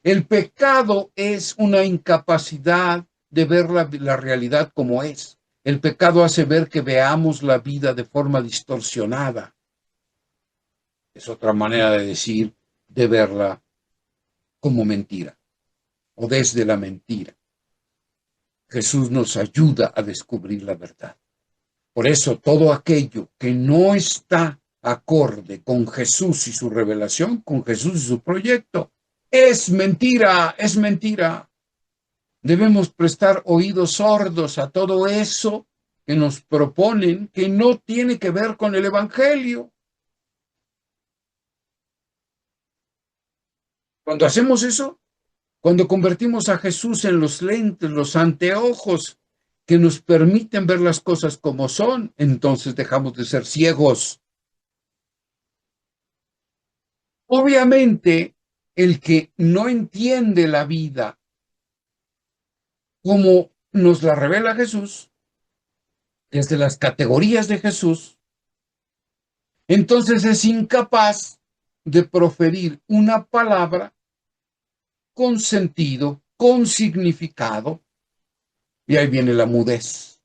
El pecado es una incapacidad de ver la realidad como es. El pecado hace ver que veamos la vida de forma distorsionada. Es otra manera de decir, de verla como mentira o desde la mentira. Jesús nos ayuda a descubrir la verdad. Por eso todo aquello que no está acorde con Jesús y su revelación, con Jesús y su proyecto, es mentira, es mentira. Debemos prestar oídos sordos a todo eso que nos proponen que no tiene que ver con el Evangelio. Cuando hacemos eso, cuando convertimos a Jesús en los lentes, los anteojos que nos permiten ver las cosas como son, entonces dejamos de ser ciegos. Obviamente, el que no entiende la vida como nos la revela Jesús, desde las categorías de Jesús, entonces es incapaz de proferir una palabra con sentido, con significado, y ahí viene la mudez.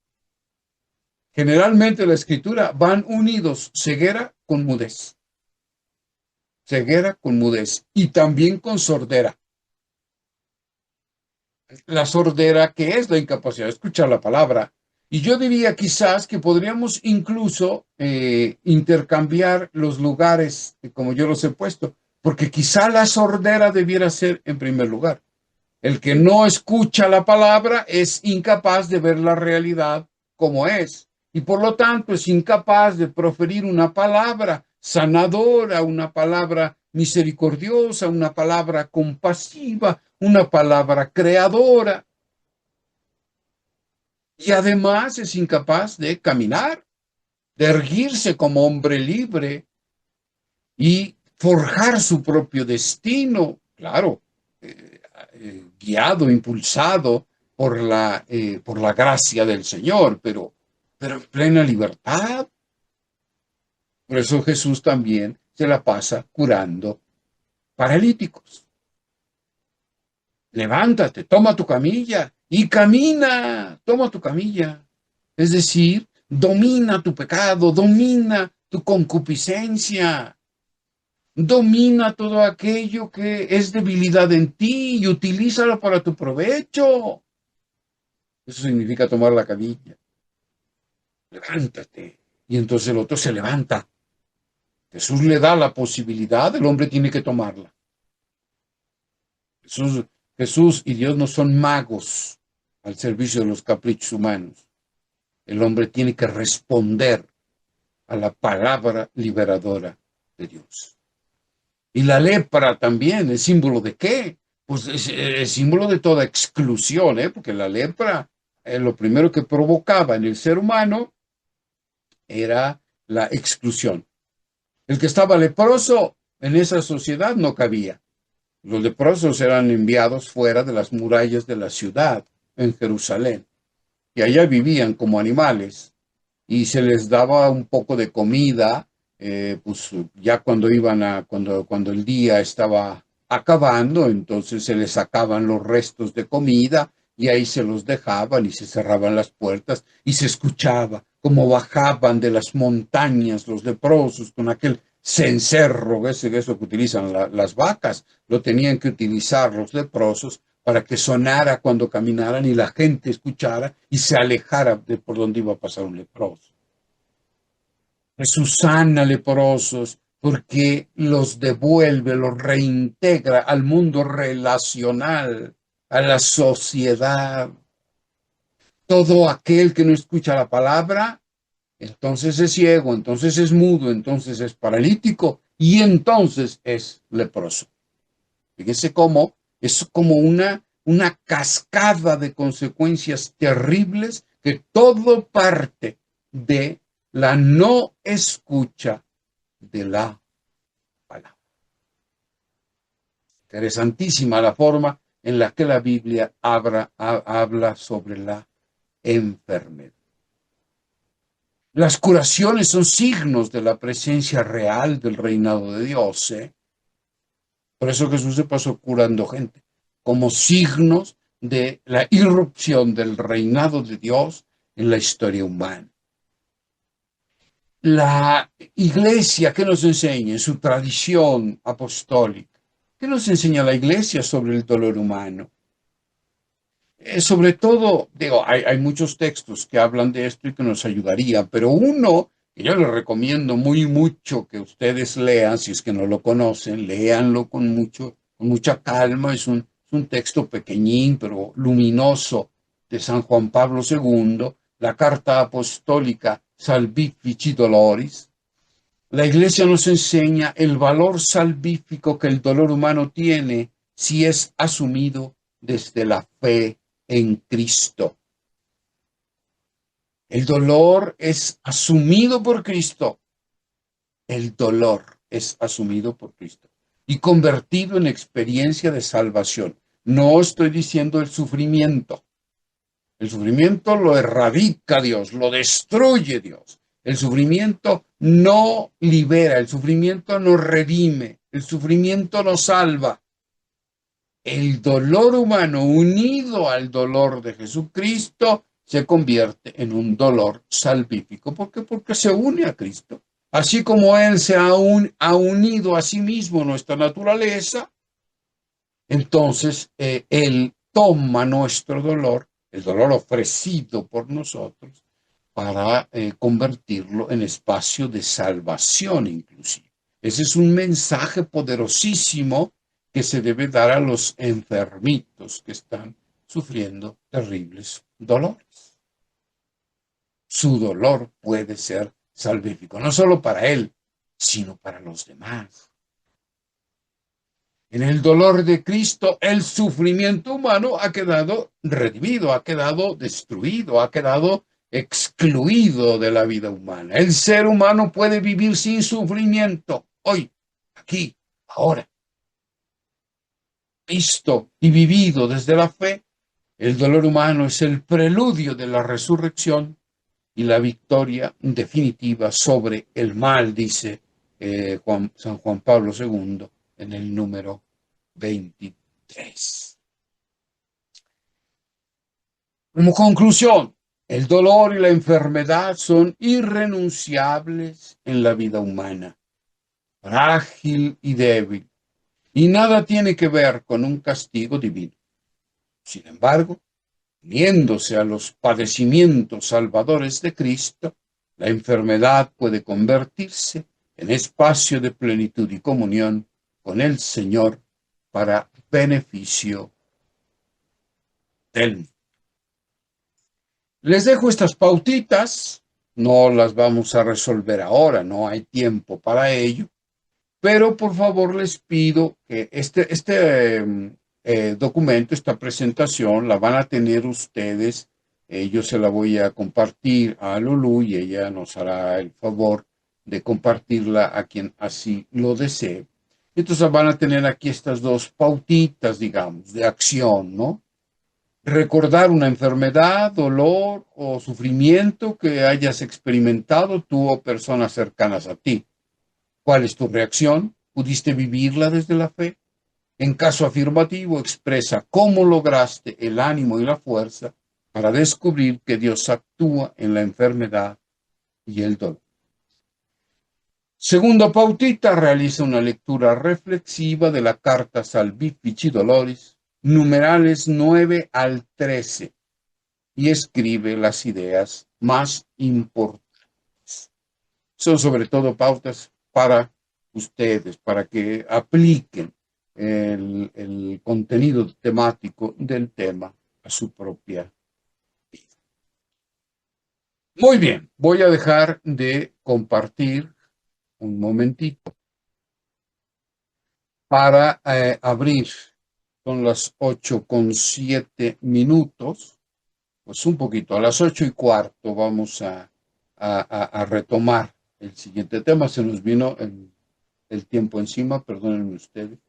Generalmente en la Escritura van unidos ceguera con mudez. Ceguera con mudez y también con sordera. La sordera, que es la incapacidad de escuchar la palabra. Y yo diría quizás que podríamos incluso intercambiar los lugares como yo los he puesto, porque quizá la sordera debiera ser en primer lugar. El que no escucha la palabra es incapaz de ver la realidad como es, y por lo tanto es incapaz de proferir una palabra sanadora, una palabra misericordiosa, una palabra compasiva, una palabra creadora. Y además es incapaz de caminar, de erguirse como hombre libre y forjar su propio destino, claro, guiado, impulsado por la gracia del Señor, pero en plena libertad. Por eso Jesús también se la pasa curando paralíticos. Levántate, toma tu camilla y camina, toma tu camilla. Es decir, domina tu pecado, domina tu concupiscencia, domina todo aquello que es debilidad en ti y utilízalo para tu provecho. Eso significa tomar la camilla. Levántate. Y entonces el otro se levanta. Jesús le da la posibilidad, el hombre tiene que tomarla. Jesús y Dios no son magos al servicio de los caprichos humanos. El hombre tiene que responder a la palabra liberadora de Dios. Y la lepra también, ¿es símbolo de qué? Pues es símbolo de toda exclusión, porque la lepra, lo primero que provocaba en el ser humano era la exclusión. El que estaba leproso en esa sociedad no cabía. Los leprosos eran enviados fuera de las murallas de la ciudad, en Jerusalén, y allá vivían como animales, y se les daba un poco de comida, pues ya cuando cuando el día estaba acabando, entonces se les sacaban los restos de comida, y ahí se los dejaban y se cerraban las puertas, y se escuchaba cómo bajaban de las montañas los leprosos con aquel cencerro, eso que utilizan las vacas, lo tenían que utilizar los leprosos para que sonara cuando caminaran y la gente escuchara y se alejara de por donde iba a pasar un leproso. Jesús sana leprosos porque los devuelve, los reintegra al mundo relacional, a la sociedad. Todo aquel que no escucha la palabra, entonces es ciego, entonces es mudo, entonces es paralítico y entonces es leproso. Fíjense cómo es como una cascada de consecuencias terribles que todo parte de la no escucha de la palabra. Interesantísima la forma en la que la Biblia habla sobre la enfermedad. Las curaciones son signos de la presencia real del reinado de Dios. Por eso Jesús se pasó curando gente, como signos de la irrupción del reinado de Dios en la historia humana. La Iglesia, ¿qué nos enseña en su tradición apostólica? ¿Qué nos enseña la Iglesia sobre el dolor humano? Sobre todo, hay muchos textos que hablan de esto y que nos ayudarían, pero uno que yo les recomiendo mucho que ustedes lean, si es que no lo conocen, léanlo con mucha calma, es un texto pequeñín pero luminoso de San Juan Pablo II, la carta apostólica Salvifici Doloris. La Iglesia nos enseña el valor salvífico que el dolor humano tiene si es asumido desde la fe en Cristo. El dolor es asumido por Cristo. El dolor es asumido por Cristo y convertido en experiencia de salvación. No estoy diciendo el sufrimiento. El sufrimiento lo erradica Dios, lo destruye Dios. El sufrimiento no libera, el sufrimiento no redime, el sufrimiento no salva. El dolor humano unido al dolor de Jesucristo se convierte en un dolor salvífico. ¿Por qué? Porque se une a Cristo. Así como Él se ha unido a sí mismo nuestra naturaleza, entonces Él toma nuestro dolor, el dolor ofrecido por nosotros, para convertirlo en espacio de salvación inclusive. Ese es un mensaje poderosísimo que se debe dar a los enfermitos que están sufriendo terribles dolores. Su dolor puede ser salvífico, no solo para él, sino para los demás. En el dolor de Cristo, el sufrimiento humano ha quedado redimido, ha quedado destruido, ha quedado excluido de la vida humana. El ser humano puede vivir sin sufrimiento, hoy, aquí, ahora. Visto y vivido desde la fe, el dolor humano es el preludio de la resurrección y la victoria definitiva sobre el mal, dice San Juan Pablo II en el número 23. Como conclusión, el dolor y la enfermedad son irrenunciables en la vida humana, frágil y débil, y nada tiene que ver con un castigo divino. Sin embargo, uniéndose a los padecimientos salvadores de Cristo, la enfermedad puede convertirse en espacio de plenitud y comunión con el Señor para beneficio del mundo. Les dejo estas pautitas, no las vamos a resolver ahora, no hay tiempo para ello, pero por favor les pido que este documento, esta presentación, la van a tener ustedes. Yo se la voy a compartir a Lulú y ella nos hará el favor de compartirla a quien así lo desee. Entonces van a tener aquí estas dos pautitas, digamos, de acción, ¿no? Recordar una enfermedad, dolor o sufrimiento que hayas experimentado tú o personas cercanas a ti. ¿Cuál es tu reacción? ¿Pudiste vivirla desde la fe? En caso afirmativo, expresa cómo lograste el ánimo y la fuerza para descubrir que Dios actúa en la enfermedad y el dolor. Segunda pautita, realiza una lectura reflexiva de la carta Salvifici Doloris, numerales 9 al 13, y escribe las ideas más importantes. Son sobre todo pautas para ustedes, para que apliquen el contenido temático del tema a su propia vida. Muy bien, voy a dejar de compartir un momentito para abrir. Son las 8:07, pues un poquito, a las 8:15 vamos a retomar el siguiente tema. Se nos vino el tiempo encima, perdónenme ustedes.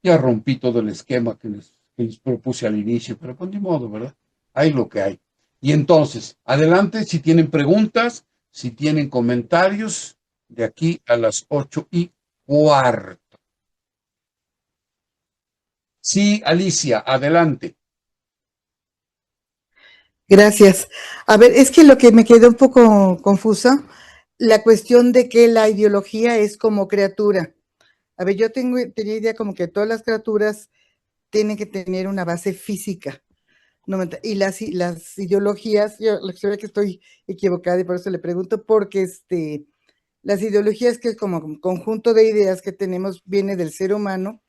Ya rompí todo el esquema que les propuse al inicio, pero pues ni modo, ¿verdad? Hay lo que hay. Y entonces, adelante, si tienen preguntas, si tienen comentarios, de aquí a las 8:15. Sí, Alicia, adelante. Gracias. A ver, es que lo que me quedó un poco confusa, la cuestión de que la ideología es como criatura. A ver, yo tenía idea como que todas las criaturas tienen que tener una base física. Y las ideologías, yo se ve que estoy equivocada y por eso le pregunto, porque las ideologías, que es como un conjunto de ideas que tenemos, viene del ser humano,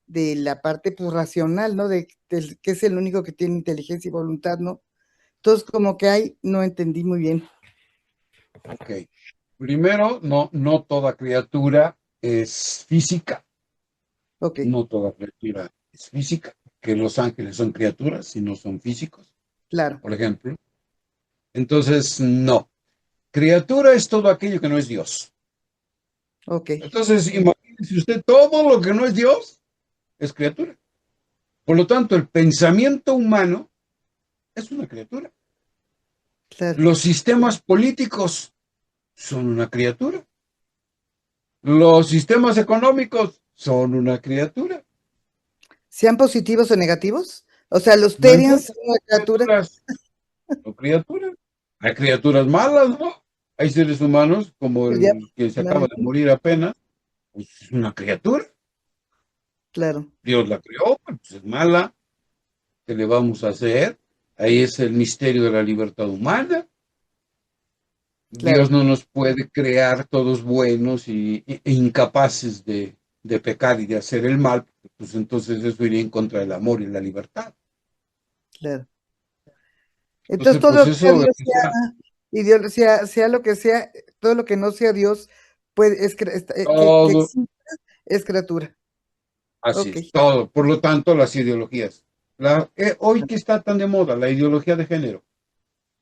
de la parte pues, racional, ¿no? Que es el único que tiene inteligencia y voluntad, ¿no? Entonces, como que no entendí muy bien. Ok. Primero, no toda criatura es física. Okay. No toda criatura es física, que los ángeles son criaturas y no son físicos. Claro. Por ejemplo. Entonces, no. Criatura es todo aquello que no es Dios. Ok. Entonces, imagínese usted, todo lo que no es Dios es criatura. Por lo tanto, el pensamiento humano es una criatura. Claro. Los sistemas políticos son una criatura. Los sistemas económicos son una criatura. ¿Sean positivos o negativos? O sea, los Terians son una criatura. Son criaturas. Hay criaturas malas, ¿no? Hay seres humanos como el que se acaba de morir apenas. Pues es una criatura. Claro. Dios la creó, pues es mala. ¿Qué le vamos a hacer? Ahí es el misterio de la libertad humana. Claro. Dios no nos puede crear todos buenos e incapaces de pecar y de hacer el mal, pues entonces eso iría en contra del amor y la libertad. Claro. Entonces todo lo que sea lo que sea, todo lo que no sea Dios, es criatura. Así Ok. es, todo. Por lo tanto, las ideologías. Hoy que está tan de moda la ideología de género,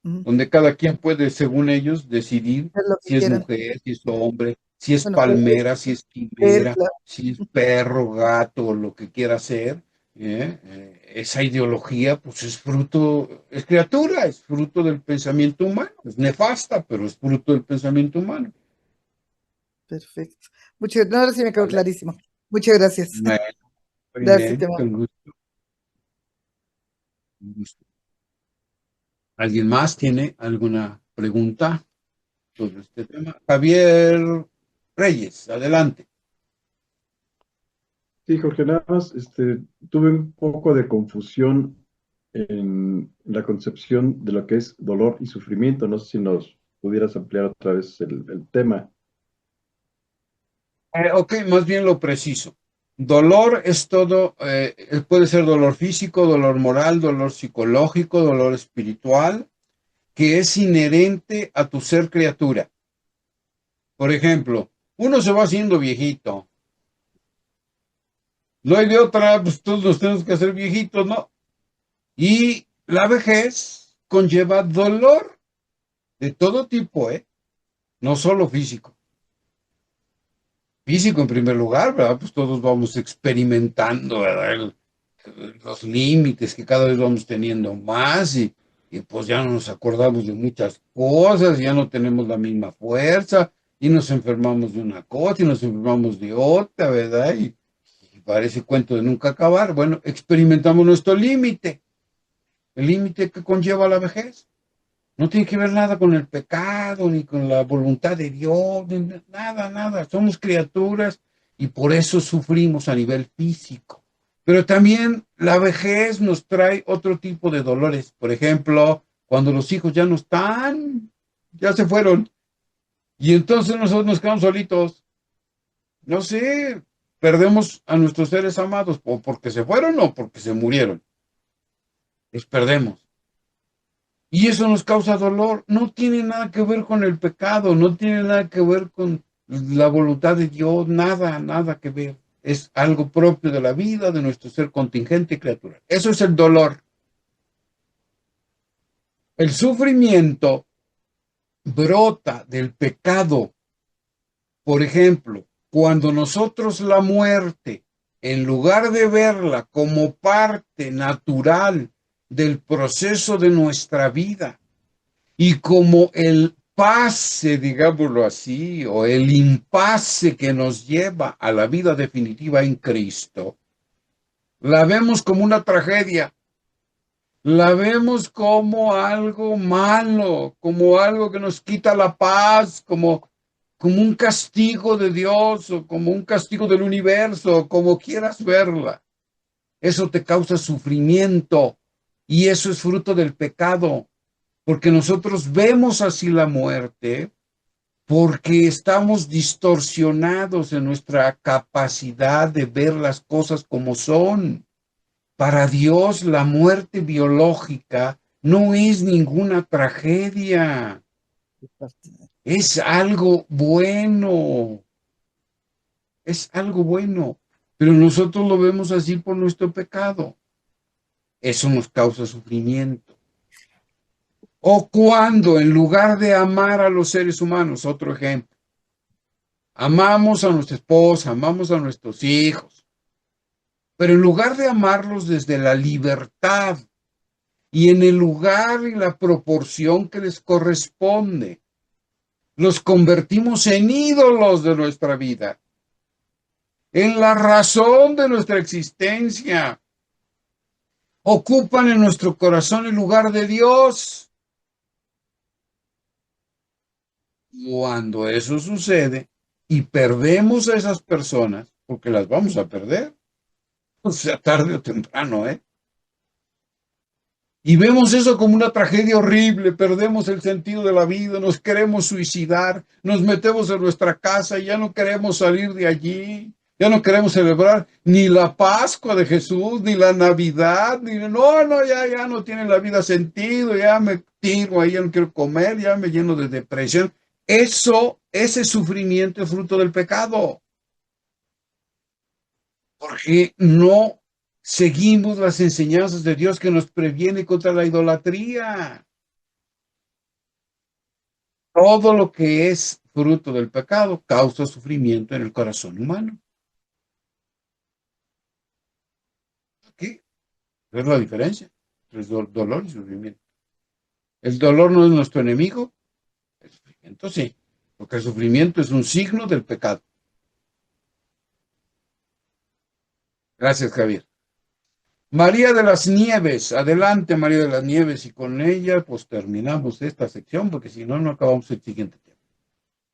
Ujú. donde cada quien puede, según ellos, decidir Es lo que si es quieran. mujer, si es hombre, si es Bueno, puede palmera, si es ser, quimera, claro. si es perro, gato, lo que quiera ser. Esa ideología, pues es fruto, es criatura, es fruto del pensamiento humano. Es nefasta, pero es fruto del pensamiento humano. Perfecto. No, ahora sí me quedó ¿Vale? clarísimo. Muchas gracias. Bueno, muy Gracias, bien, Tema. con gusto. Con gusto. ¿Alguien más tiene alguna pregunta sobre este tema? Javier Reyes, adelante. Sí, Jorge, nada más, tuve un poco de confusión en la concepción de lo que es dolor y sufrimiento. No sé si nos pudieras ampliar otra vez el tema. Ok, más bien lo preciso. Dolor es todo, puede ser dolor físico, dolor moral, dolor psicológico, dolor espiritual, que es inherente a tu ser criatura. Por ejemplo, uno se va haciendo viejito. No hay de otra, pues todos nos tenemos que hacer viejitos, ¿no? Y la vejez conlleva dolor de todo tipo, ¿eh? No solo físico. Físico en primer lugar, ¿verdad? Pues todos vamos experimentando, ¿verdad? Los límites que cada vez vamos teniendo más y pues ya no nos acordamos de muchas cosas, ya no tenemos la misma fuerza y nos enfermamos de una cosa y nos enfermamos de otra, ¿verdad? Y parece cuento de nunca acabar. Bueno, experimentamos nuestro límite, el límite que conlleva la vejez. No tiene que ver nada con el pecado, ni con la voluntad de Dios, nada, nada. Somos criaturas y por eso sufrimos a nivel físico. Pero también la vejez nos trae otro tipo de dolores. Por ejemplo, cuando los hijos ya no están, ya se fueron. Y entonces nosotros nos quedamos solitos. No sé, perdemos a nuestros seres amados, o porque se fueron o porque se murieron. Los perdemos. Y eso nos causa dolor. No tiene nada que ver con el pecado, no tiene nada que ver con la voluntad de Dios, nada, nada que ver. Es algo propio de la vida, de nuestro ser contingente y criatural. Eso es el dolor. El sufrimiento brota del pecado. Por ejemplo, cuando nosotros la muerte, en lugar de verla como parte natural del proceso de nuestra vida, y como el pase, digámoslo así, o el impasse que nos lleva a la vida definitiva en Cristo, la vemos como una tragedia, la vemos como algo malo, como algo que nos quita la paz, como un castigo de Dios o como un castigo del universo, como quieras verla. Eso te causa sufrimiento y eso es fruto del pecado. Porque nosotros vemos así la muerte, porque estamos distorsionados en nuestra capacidad de ver las cosas como son. Para Dios, la muerte biológica no es ninguna tragedia, es algo bueno, es algo bueno, pero nosotros lo vemos así por nuestro pecado. Eso nos causa sufrimiento. O cuando en lugar de amar a los seres humanos, otro ejemplo, amamos a nuestra esposa, amamos a nuestros hijos, pero en lugar de amarlos desde la libertad y en el lugar y la proporción que les corresponde, los convertimos en ídolos de nuestra vida, en la razón de nuestra existencia. Ocupan en nuestro corazón el lugar de Dios. Cuando eso sucede y perdemos a esas personas, porque las vamos a perder, o sea, tarde o temprano, ¿eh? Y vemos eso como una tragedia horrible, perdemos el sentido de la vida, nos queremos suicidar, nos metemos en nuestra casa y ya no queremos salir de allí, ya no queremos celebrar ni la Pascua de Jesús, ni la Navidad, ya no tiene la vida sentido, ya me tiro ahí, ya no quiero comer, ya me lleno de depresión. Ese sufrimiento es fruto del pecado. Porque no seguimos las enseñanzas de Dios que nos previene contra la idolatría. Todo lo que es fruto del pecado causa sufrimiento en el corazón humano. ¿Qué? ¿Es la diferencia entre dolor y sufrimiento? ¿El dolor no es nuestro enemigo? El sufrimiento sí, porque el sufrimiento es un signo del pecado. Gracias, Javier. María de las Nieves, adelante María de las Nieves, y con ella pues terminamos esta sección, porque si no, no acabamos el siguiente tema.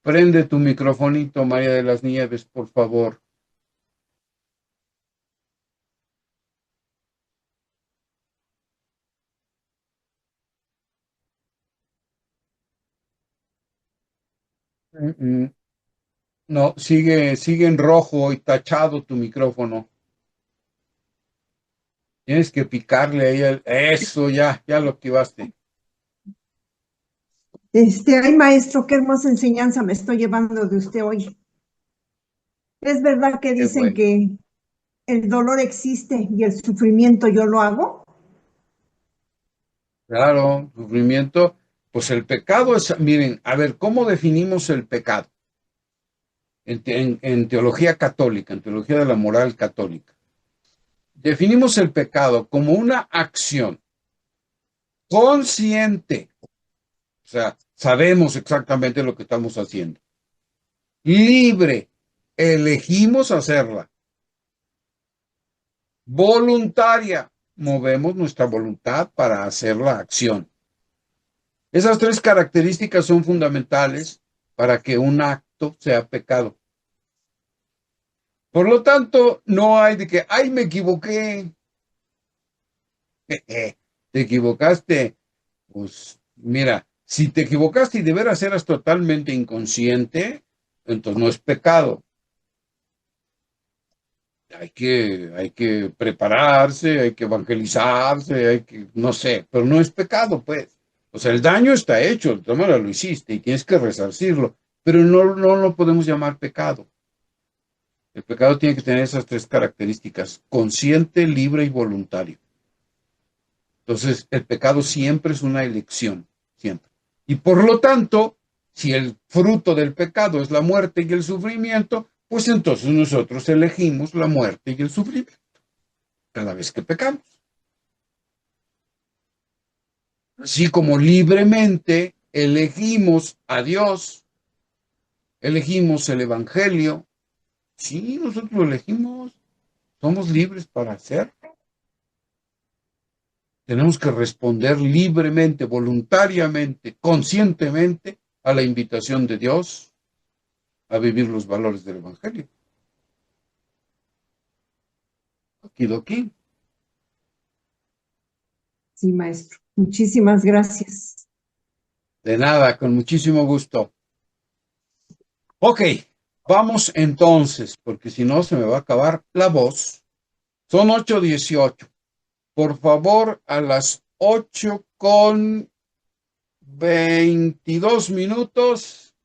Prende tu microfonito, María de las Nieves, por favor. No, sigue en rojo y tachado tu micrófono. Tienes que picarle ahí eso, ya lo activaste. Ay, maestro, qué hermosa enseñanza me estoy llevando de usted hoy. ¿Es verdad que Qué dicen bueno. que el dolor existe y el sufrimiento yo lo hago? Claro, sufrimiento. Pues el pecado es, miren, a ver, ¿cómo definimos el pecado? En teología católica, en teología de la moral católica. Definimos el pecado como una acción consciente. O sea, sabemos exactamente lo que estamos haciendo. Libre, elegimos hacerla. Voluntaria, movemos nuestra voluntad para hacer la acción. Esas tres características son fundamentales para que un acto sea pecado. Por lo tanto, no hay de que, ay, me equivoqué. Te equivocaste. Pues mira, si te equivocaste y de veras eras totalmente inconsciente, entonces no es pecado. Hay que prepararse, hay que evangelizarse, no sé, pero no es pecado, pues. O sea, el daño está hecho, de todas maneras lo hiciste y tienes que resarcirlo, pero no lo podemos llamar pecado. El pecado tiene que tener esas tres características: consciente, libre y voluntario. Entonces, el pecado siempre es una elección, siempre. Y por lo tanto, si el fruto del pecado es la muerte y el sufrimiento, pues entonces nosotros elegimos la muerte y el sufrimiento cada vez que pecamos. Así como libremente elegimos a Dios, elegimos el Evangelio. Sí, nosotros lo elegimos, somos libres para hacerlo. Tenemos que responder libremente, voluntariamente, conscientemente a la invitación de Dios a vivir los valores del Evangelio. Okidoki. Sí, maestro. Muchísimas gracias. De nada, con muchísimo gusto. Ok, vamos entonces, porque si no se me va a acabar la voz. Son 8:18. Por favor, a las 8:22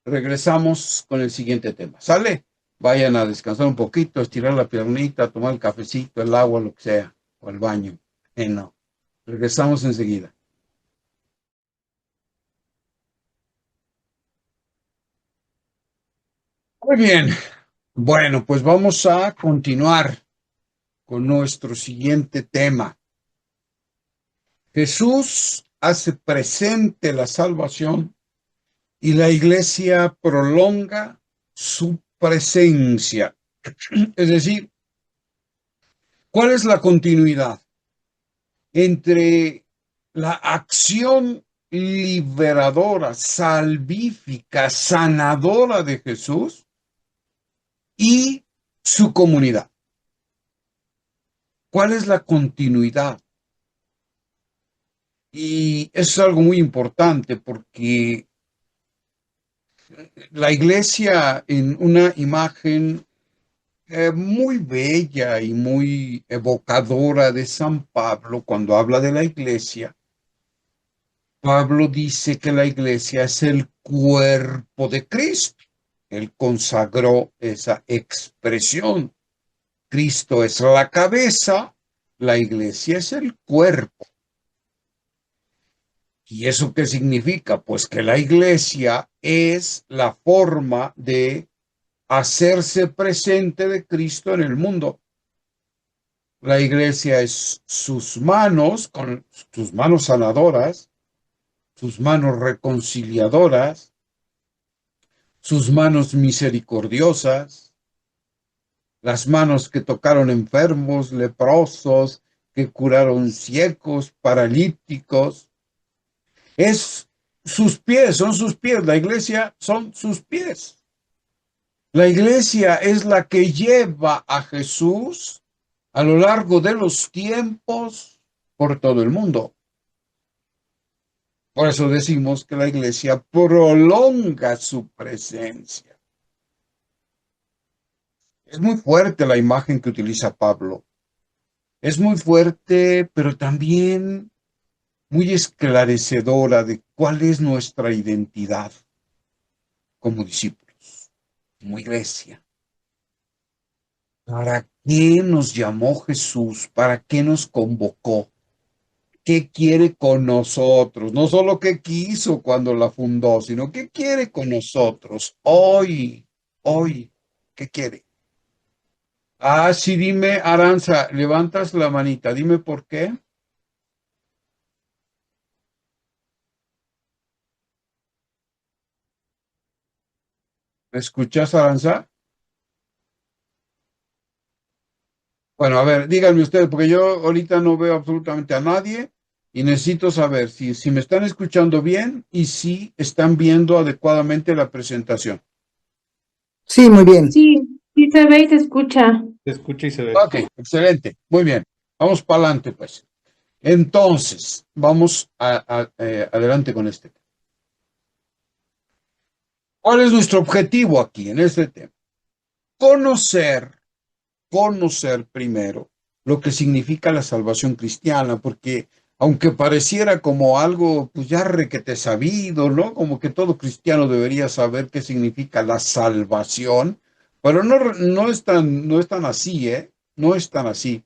regresamos con el siguiente tema. ¿Sale? Vayan a descansar un poquito, estirar la piernita, tomar el cafecito, el agua, lo que sea, o el baño. No. Regresamos enseguida. Muy bien. Bueno, pues vamos a continuar con nuestro siguiente tema. Jesús hace presente la salvación y la iglesia prolonga su presencia. Es decir, ¿cuál es la continuidad entre la acción liberadora, salvífica, sanadora de Jesús y su comunidad? ¿Cuál es la continuidad? Y eso es algo muy importante porque la iglesia, en una imagen muy bella y muy evocadora de San Pablo, cuando habla de la iglesia, Pablo dice que la iglesia es el cuerpo de Cristo. Él consagró esa expresión. Cristo es la cabeza, la iglesia es el cuerpo. ¿Y eso qué significa? Pues que la iglesia es la forma de hacerse presente de Cristo en el mundo. La iglesia es sus manos, con sus manos sanadoras, sus manos reconciliadoras, sus manos misericordiosas, las manos que tocaron enfermos, leprosos, que curaron ciegos, paralíticos. Es sus pies, son sus pies. La iglesia son sus pies. La iglesia es la que lleva a Jesús a lo largo de los tiempos por todo el mundo. Por eso decimos que la iglesia prolonga su presencia. Es muy fuerte la imagen que utiliza Pablo. Es muy fuerte, pero también muy esclarecedora de cuál es nuestra identidad como discípulos, como iglesia. ¿Para qué nos llamó Jesús? ¿Para qué nos convocó? ¿Qué quiere con nosotros? No solo qué quiso cuando la fundó, sino qué quiere con nosotros hoy, ¿qué quiere? Ah, sí, dime, Aranza, levantas la manita, dime por qué. ¿Me escuchas, Aranza? Bueno, a ver, díganme ustedes, porque yo ahorita no veo absolutamente a nadie y necesito saber si me están escuchando bien y si están viendo adecuadamente la presentación. Sí, muy bien. Sí, sí se ve y se escucha. Se escucha y se ve. Ok, excelente, muy bien. Vamos para adelante, pues. Entonces, vamos adelante con este tema. ¿Cuál es nuestro objetivo aquí en este tema? Conocer primero lo que significa la salvación cristiana, porque aunque pareciera como algo, pues ya requete sabido, ¿no? Como que todo cristiano debería saber qué significa la salvación, pero no es tan así, ¿eh? No es tan así.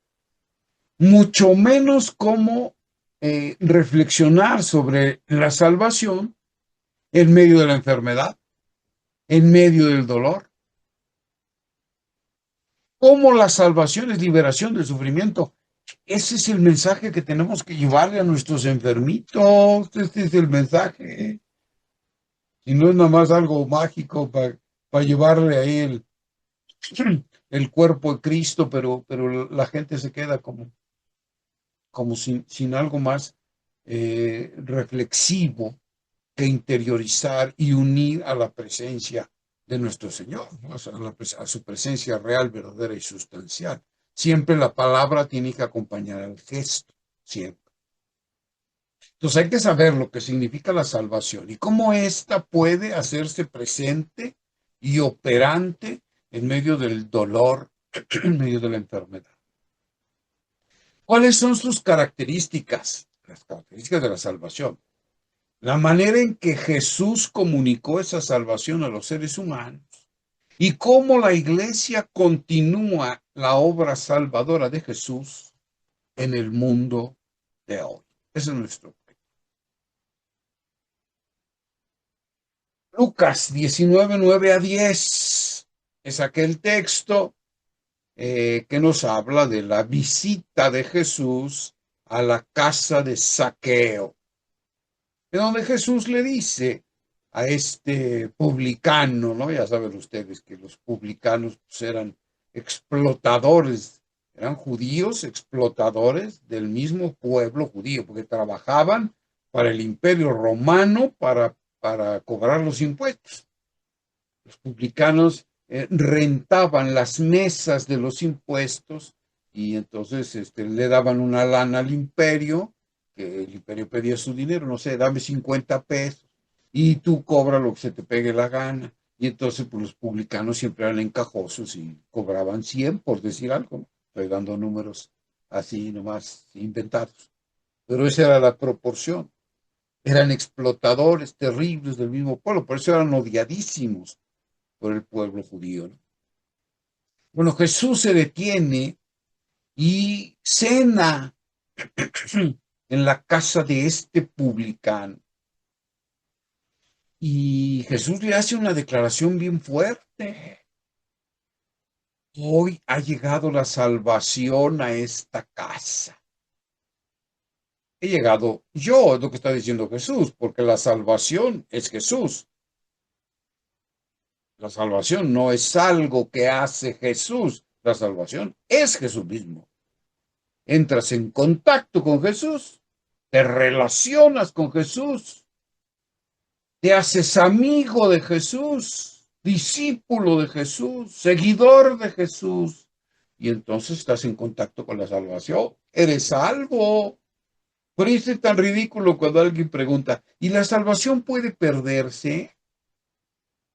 Mucho menos como reflexionar sobre la salvación en medio de la enfermedad, en medio del dolor. Cómo la salvación es liberación del sufrimiento. Ese es el mensaje que tenemos que llevarle a nuestros enfermitos. Este es el mensaje. Y no es nada más algo mágico para llevarle ahí el cuerpo de Cristo, pero la gente se queda como sin algo más reflexivo que interiorizar y unir a la presencia de nuestro Señor, ¿no? O sea, a su presencia real, verdadera y sustancial. Siempre la palabra tiene que acompañar al gesto, siempre. Entonces hay que saber lo que significa la salvación y cómo ésta puede hacerse presente y operante en medio del dolor, en medio de la enfermedad. ¿Cuáles son sus características? Las características de la salvación. La manera en que Jesús comunicó esa salvación a los seres humanos y cómo la iglesia continúa la obra salvadora de Jesús en el mundo de hoy. Ese es nuestro objetivo. Lucas 19, 9 a 10 es aquel texto que nos habla de la visita de Jesús a la casa de Zaqueo, en donde Jesús le dice a este publicano, ¿no? Ya saben ustedes que los publicanos pues, eran explotadores, eran judíos explotadores del mismo pueblo judío, porque trabajaban para el imperio romano para cobrar los impuestos. Los publicanos rentaban las mesas de los impuestos y entonces le daban una lana al imperio, que el imperio pedía su dinero, no sé, dame 50 pesos y tú cobras lo que se te pegue la gana. Y entonces pues, los publicanos siempre eran encajosos y cobraban 100, por decir algo. Estoy dando números así nomás inventados. Pero esa era la proporción. Eran explotadores terribles del mismo pueblo, por eso eran odiadísimos por el pueblo judío, ¿no? Bueno, Jesús se detiene y cena en la casa de este publicano. Y Jesús le hace una declaración bien fuerte. Hoy ha llegado la salvación a esta casa. He llegado yo, es lo que está diciendo Jesús, porque la salvación es Jesús. La salvación no es algo que hace Jesús, la salvación es Jesús mismo. Entras en contacto con Jesús, te relacionas con Jesús, te haces amigo de Jesús, discípulo de Jesús, seguidor de Jesús, y entonces estás en contacto con la salvación. Eres salvo. Por eso es tan ridículo cuando alguien pregunta, ¿y la salvación puede perderse?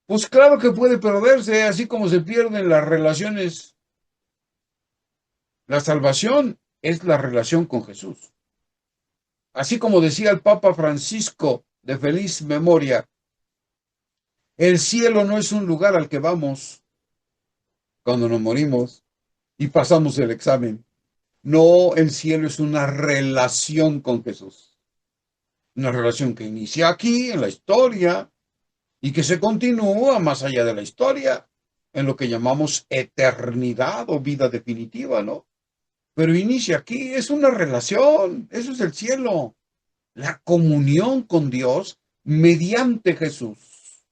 Pues claro que puede perderse, así como se pierden las relaciones. La salvación es la relación con Jesús. Así como decía el Papa Francisco, de feliz memoria, el cielo no es un lugar al que vamos cuando nos morimos y pasamos el examen. No, el cielo es una relación con Jesús. Una relación que inicia aquí, en la historia, y que se continúa más allá de la historia, en lo que llamamos eternidad o vida definitiva, ¿no? Pero inicia aquí, es una relación, eso es el cielo, la comunión con Dios mediante Jesús.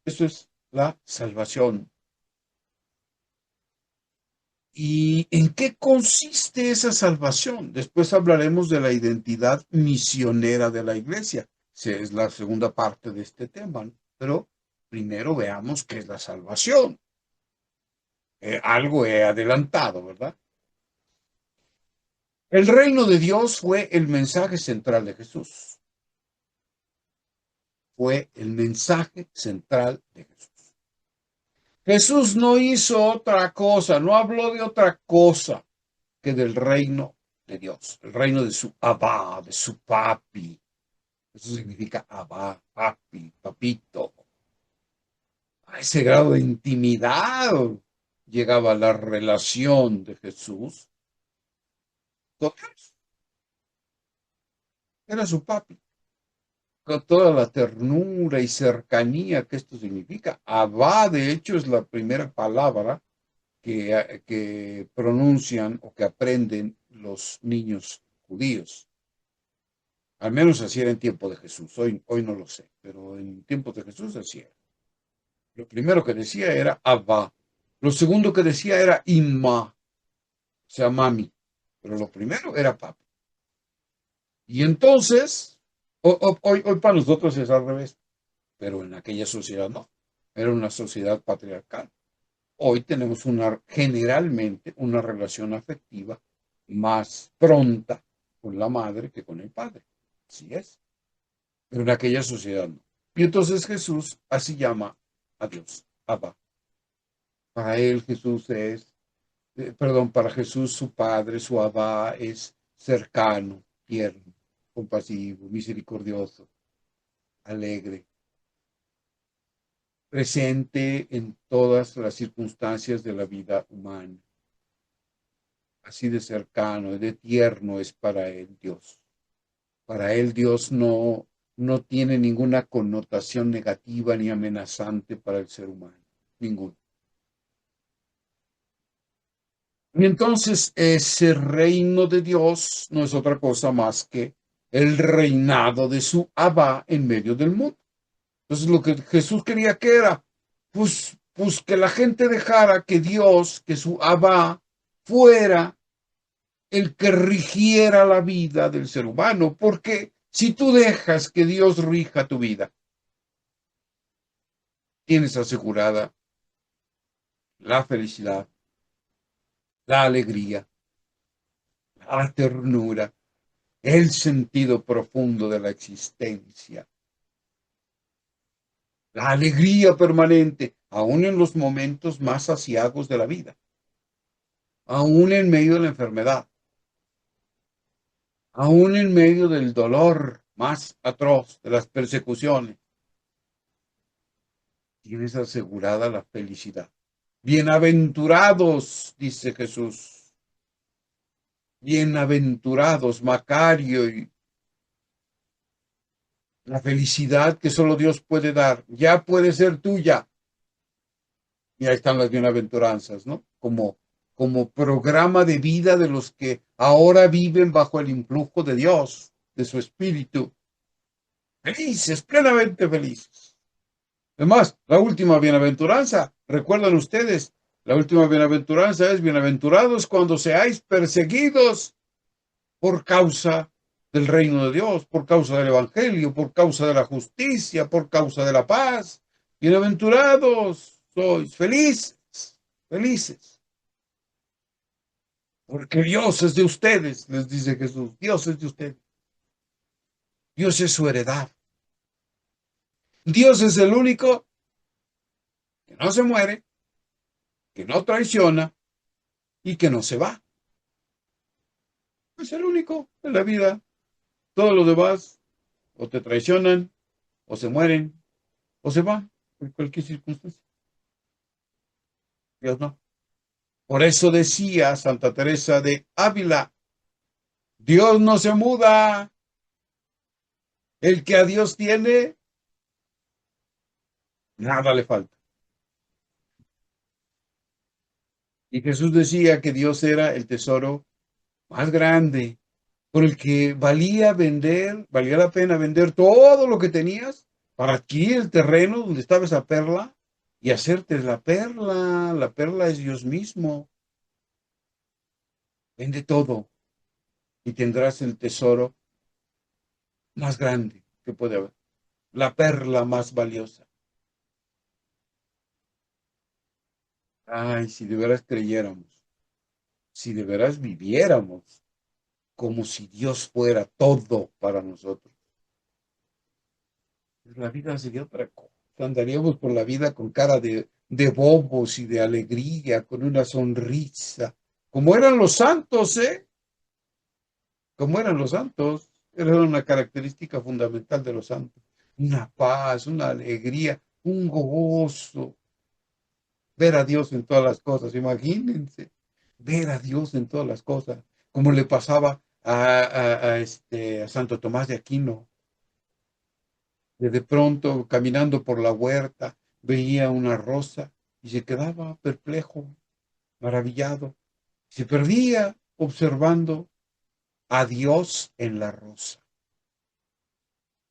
Eso es la salvación. ¿Y en qué consiste esa salvación? Después hablaremos de la identidad misionera de la iglesia. Es la segunda parte de este tema, ¿no? Pero primero veamos qué es la salvación. Algo he adelantado, ¿verdad? El reino de Dios fue el mensaje central de Jesús. Fue el mensaje central de Jesús. Jesús no hizo otra cosa, no habló de otra cosa que del reino de Dios, el reino de su Abba, de su papi. Eso significa Abba, papi, papito. A ese grado de intimidad llegaba la relación de Jesús con Dios. Era su papi, con toda la ternura y cercanía que esto significa. Abba, de hecho, es la primera palabra que pronuncian o que aprenden los niños judíos. Al menos así era en tiempo de Jesús. Hoy no lo sé, pero en tiempos de Jesús así era. Lo primero que decía era Abba. Lo segundo que decía era Imma, o sea, mami. Pero lo primero era papi. Y entonces, hoy para nosotros es al revés, pero en aquella sociedad no. Era una sociedad patriarcal. Hoy tenemos generalmente una relación afectiva más pronta con la madre que con el padre. Así es. Pero en aquella sociedad no. Y entonces Jesús así llama a Dios, Abba. Para él Jesús para Jesús su Padre, su Abba, es cercano, tierno, compasivo, misericordioso, alegre, presente en todas las circunstancias de la vida humana. Así de cercano, de tierno es para él Dios. Para él Dios no tiene ninguna connotación negativa ni amenazante para el ser humano. Ninguna. Y entonces ese reino de Dios no es otra cosa más que el reinado de su Abba en medio del mundo. Entonces lo que Jesús quería que era, pues que la gente dejara que Dios, que su Abba fuera el que rigiera la vida del ser humano, porque si tú dejas que Dios rija tu vida, tienes asegurada la felicidad, la alegría, la ternura, el sentido profundo de la existencia, la alegría permanente, aún en los momentos más aciagos de la vida, aún en medio de la enfermedad, aún en medio del dolor más atroz, de las persecuciones. Tienes asegurada la felicidad, Bienaventurados, dice Jesús. Bienaventurados, Macario, y la felicidad que solo Dios puede dar, ya puede ser tuya. Y ahí están las bienaventuranzas, ¿no? Como programa de vida de los que ahora viven bajo el influjo de Dios, de su Espíritu. Felices, plenamente felices. Además, la última bienaventuranza, recuerdan ustedes, la última bienaventuranza es: bienaventurados cuando seáis perseguidos por causa del reino de Dios, por causa del Evangelio, por causa de la justicia, por causa de la paz. Bienaventurados sois, felices, felices. Porque Dios es de ustedes, les dice Jesús. Dios es de ustedes. Dios es su heredad. Dios es el único que no se muere, que no traiciona y que no se va. Es el único en la vida. Todos los demás o te traicionan, o se mueren, o se van, en cualquier circunstancia. Dios no. Por eso decía Santa Teresa de Ávila: Dios no se muda. El que a Dios tiene, nada le falta. Y Jesús decía que Dios era el tesoro más grande, por el que valía la pena vender todo lo que tenías para adquirir el terreno donde estaba esa perla y hacerte la perla. La perla es Dios mismo. Vende todo y tendrás el tesoro más grande que puede haber, la perla más valiosa. Ay, si de veras creyéramos, si de veras viviéramos como si Dios fuera todo para nosotros, la vida sería otra cosa. Andaríamos por la vida con cara de bobos y de alegría, con una sonrisa, como eran los santos, ¿eh? Como eran los santos. Era una característica fundamental de los santos. Una paz, una alegría, un gozo. Ver a Dios en todas las cosas, imagínense. Ver a Dios en todas las cosas, como le pasaba a Santo Tomás de Aquino. De pronto, caminando por la huerta, veía una rosa y se quedaba perplejo, maravillado. Se perdía observando a Dios en la rosa.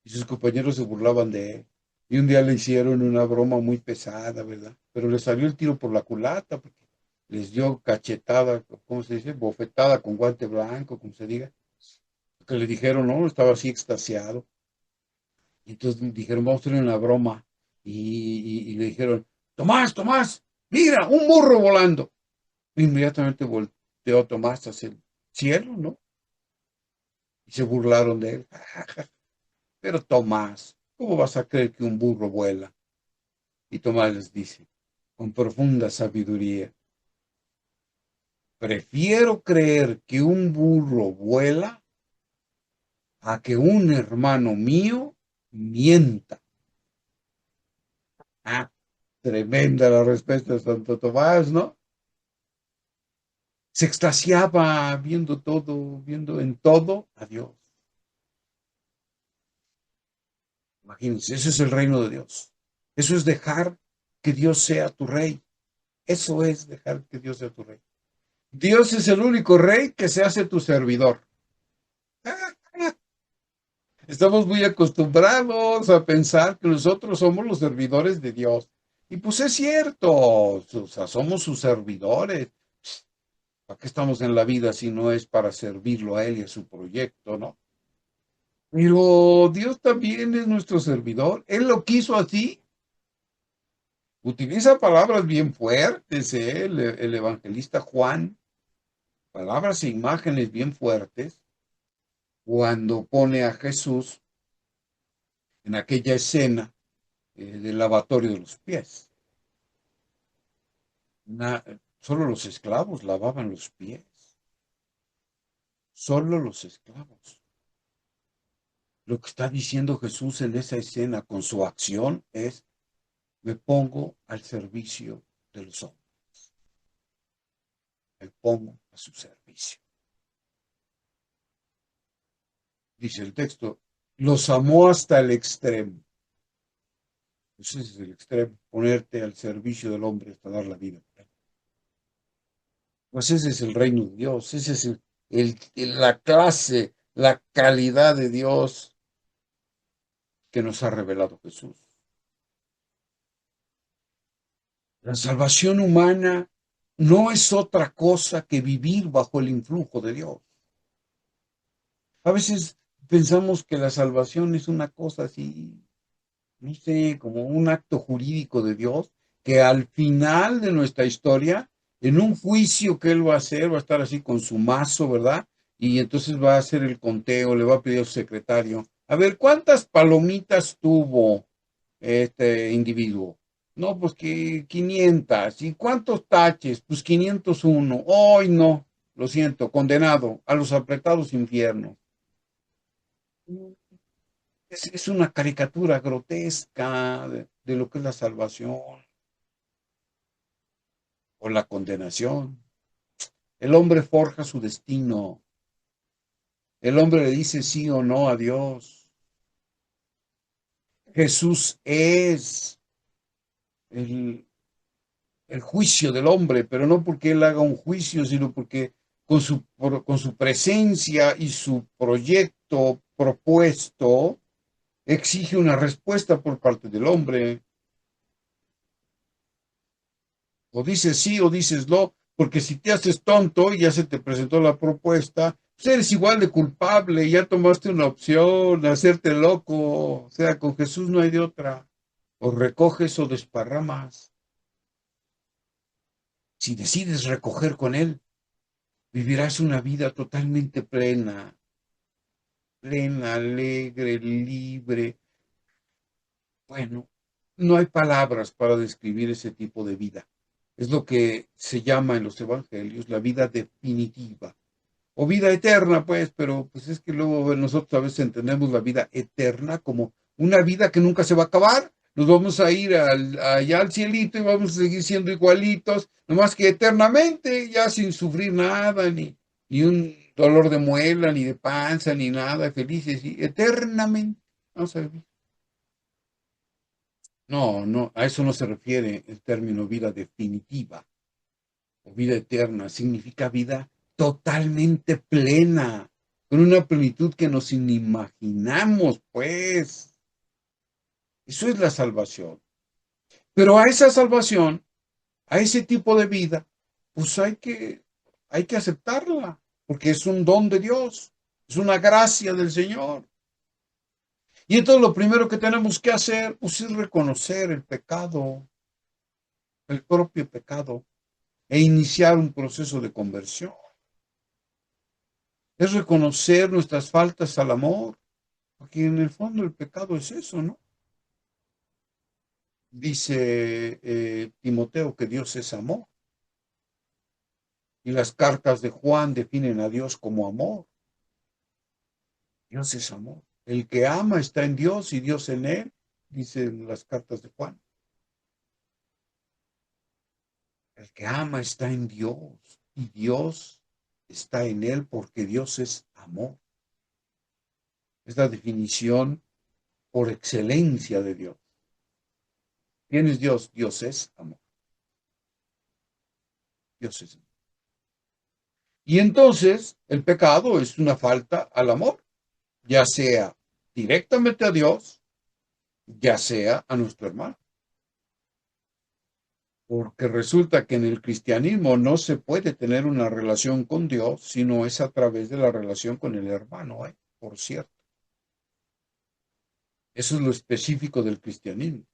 Y sus compañeros se burlaban de él. Y un día le hicieron una broma muy pesada, ¿verdad? Pero le salió el tiro por la culata, porque les dio cachetada, ¿cómo se dice? Bofetada con guante blanco, como se diga. Que le dijeron, no, estaba así extasiado. Y entonces dijeron, vamos a hacer una broma. Y le dijeron, Tomás, Tomás, mira, un burro volando. Inmediatamente volteó Tomás hacia el cielo, ¿no? Y se burlaron de él. Pero Tomás, ¿cómo vas a creer que un burro vuela? Y Tomás les dice, con profunda sabiduría, prefiero creer que un burro vuela a que un hermano mío mienta. Ah, tremenda la respuesta de Santo Tomás, ¿no? Se extasiaba viendo todo, viendo en todo a Dios. Imagínense, eso es el reino de Dios. Eso es dejar que Dios sea tu rey. Eso es dejar que Dios sea tu rey. Dios es el único rey que se hace tu servidor. Estamos muy acostumbrados a pensar que nosotros somos los servidores de Dios. Y pues es cierto, o sea, somos sus servidores. ¿Para qué estamos en la vida si no es para servirlo a Él y a su proyecto, no? Pero Dios también es nuestro servidor. Él lo quiso así. Utiliza palabras bien fuertes, el evangelista Juan. Palabras e imágenes bien fuertes cuando pone a Jesús en aquella escena del lavatorio de los pies. Solo los esclavos lavaban los pies. Solo los esclavos. Lo que está diciendo Jesús en esa escena con su acción es: me pongo al servicio de los hombres. me pongo a su servicio. Dice el texto, los amó hasta el extremo. Ese es el extremo, ponerte al servicio del hombre hasta dar la vida. Pues ese es el reino de Dios, ese es la clase, la calidad de Dios que nos ha revelado Jesús. La salvación humana no es otra cosa que vivir bajo el influjo de Dios. A veces pensamos que la salvación es una cosa así, no sé, como un acto jurídico de Dios, que al final de nuestra historia, en un juicio que Él va a hacer, va a estar así con su mazo, ¿verdad? Y entonces va a hacer el conteo, le va a pedir a su secretario, a ver, ¿cuántas palomitas tuvo este individuo? No, pues que 500. ¿Y cuántos taches? Pues 501. ¡Ay, no! Lo siento, condenado a los apretados infiernos. Es una caricatura grotesca de lo que es la salvación o la condenación. El hombre forja su destino. El hombre le dice sí o no a Dios. Jesús es el juicio del hombre, pero no porque Él haga un juicio, sino porque con su presencia y su proyecto propuesto, exige una respuesta por parte del hombre. O dices sí o dices no, porque si te haces tonto y ya se te presentó la propuesta, pues eres igual de culpable, ya tomaste una opción, hacerte loco. O sea, con Jesús no hay de otra. O recoges o desparramas. Si decides recoger con Él, vivirás una vida totalmente plena, alegre, libre. Bueno, no hay palabras para describir ese tipo de vida. Es lo que se llama en los evangelios la vida definitiva. O vida eterna, pues, pero pues es que luego nosotros a veces entendemos la vida eterna como una vida que nunca se va a acabar. Nos vamos a ir allá al cielito y vamos a seguir siendo igualitos, nomás que eternamente, ya sin sufrir nada, ni un dolor de muela, ni de panza, ni nada, felices, y eternamente vamos a vivir. No, a eso no se refiere el término vida definitiva o vida eterna. Significa vida totalmente plena, con una plenitud que nos inimaginamos, pues. Eso es la salvación. Pero a esa salvación, a ese tipo de vida, pues hay que aceptarla, porque es un don de Dios, es una gracia del Señor. Y entonces lo primero que tenemos que hacer, pues, es reconocer el pecado, el propio pecado, e iniciar un proceso de conversión. Es reconocer nuestras faltas al amor, porque en el fondo el pecado es eso, ¿no? Dice Timoteo que Dios es amor. Y las cartas de Juan definen a Dios como amor. Dios es amor. El que ama está en Dios y Dios en él, dicen las cartas de Juan. El que ama está en Dios y Dios está en él porque Dios es amor. Es la definición por excelencia de Dios. ¿Quién es Dios? Dios es amor. Dios es amor. Y entonces el pecado es una falta al amor, ya sea directamente a Dios, ya sea a nuestro hermano. Porque resulta que en el cristianismo no se puede tener una relación con Dios si no es a través de la relación con el hermano, por cierto. Eso es lo específico del cristianismo.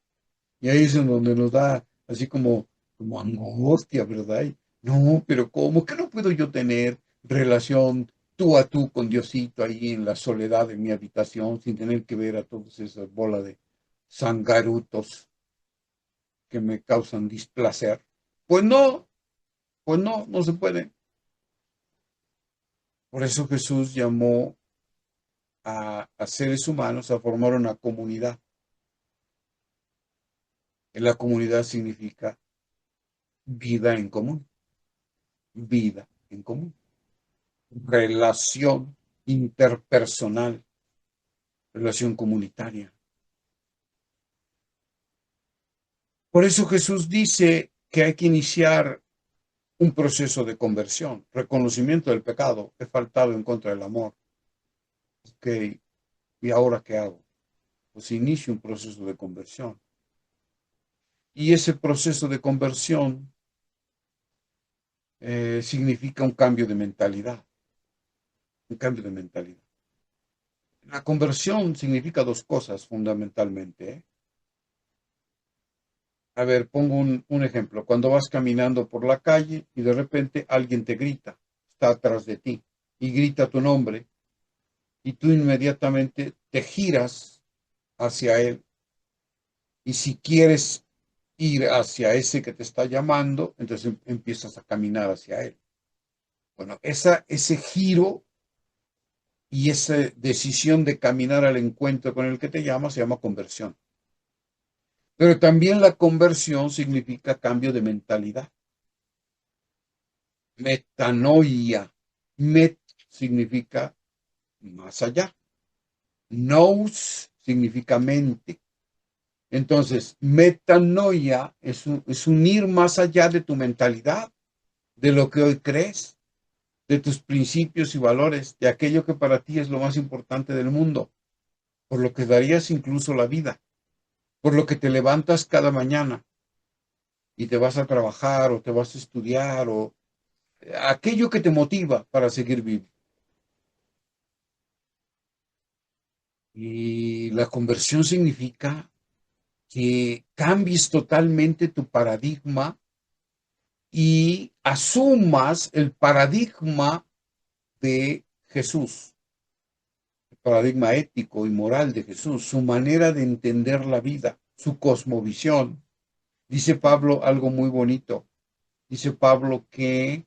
Y ahí es en donde nos da así como angustia, ¿verdad? No, pero ¿cómo? ¿Que no puedo yo tener relación tú a tú con Diosito ahí en la soledad de mi habitación sin tener que ver a todas esas bolas de zangarutos que me causan displacer? Pues no se puede. Por eso Jesús llamó a seres humanos a formar una comunidad. En la comunidad significa vida en común. vida en común, relación interpersonal, relación comunitaria. Por eso Jesús dice que hay que iniciar un proceso de conversión, reconocimiento del pecado. He faltado en contra del amor. Ok, ¿y ahora qué hago? Pues inicio un proceso de conversión. Y ese proceso de conversión significa un cambio de mentalidad. Un cambio de mentalidad. La conversión significa dos cosas fundamentalmente, ¿eh? A ver, pongo un ejemplo. Cuando vas caminando por la calle y de repente alguien te grita, está atrás de ti y grita tu nombre y tú inmediatamente te giras hacia él. Y si quieres ir hacia ese que te está llamando, entonces empiezas a caminar hacia él. Bueno, ese giro y esa decisión de caminar al encuentro con el que te llama se llama conversión. Pero también la conversión significa cambio de mentalidad. Metanoia. Met significa más allá. Nous significa mente. Entonces, metanoia es un ir más allá de tu mentalidad, de lo que hoy crees, de tus principios y valores, de aquello que para ti es lo más importante del mundo, por lo que darías incluso la vida, por lo que te levantas cada mañana y te vas a trabajar o te vas a estudiar o aquello que te motiva para seguir vivo. Y la conversión significa que cambies totalmente tu paradigma y asumas el paradigma de Jesús, el paradigma ético y moral de Jesús, su manera de entender la vida, su cosmovisión. Dice Pablo algo muy bonito. Dice Pablo que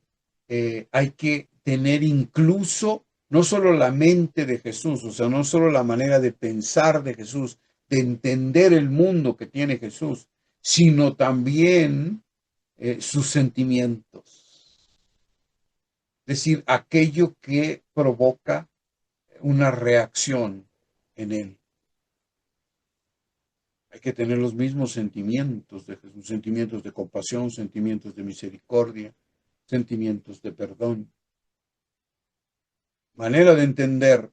hay que tener incluso no solo la mente de Jesús, o sea, no solo la manera de pensar de Jesús, de entender el mundo que tiene Jesús, sino también sus sentimientos. Es decir, aquello que provoca una reacción en él. Hay que tener los mismos sentimientos de Jesús, sentimientos de compasión, sentimientos de misericordia, sentimientos de perdón. Manera de entender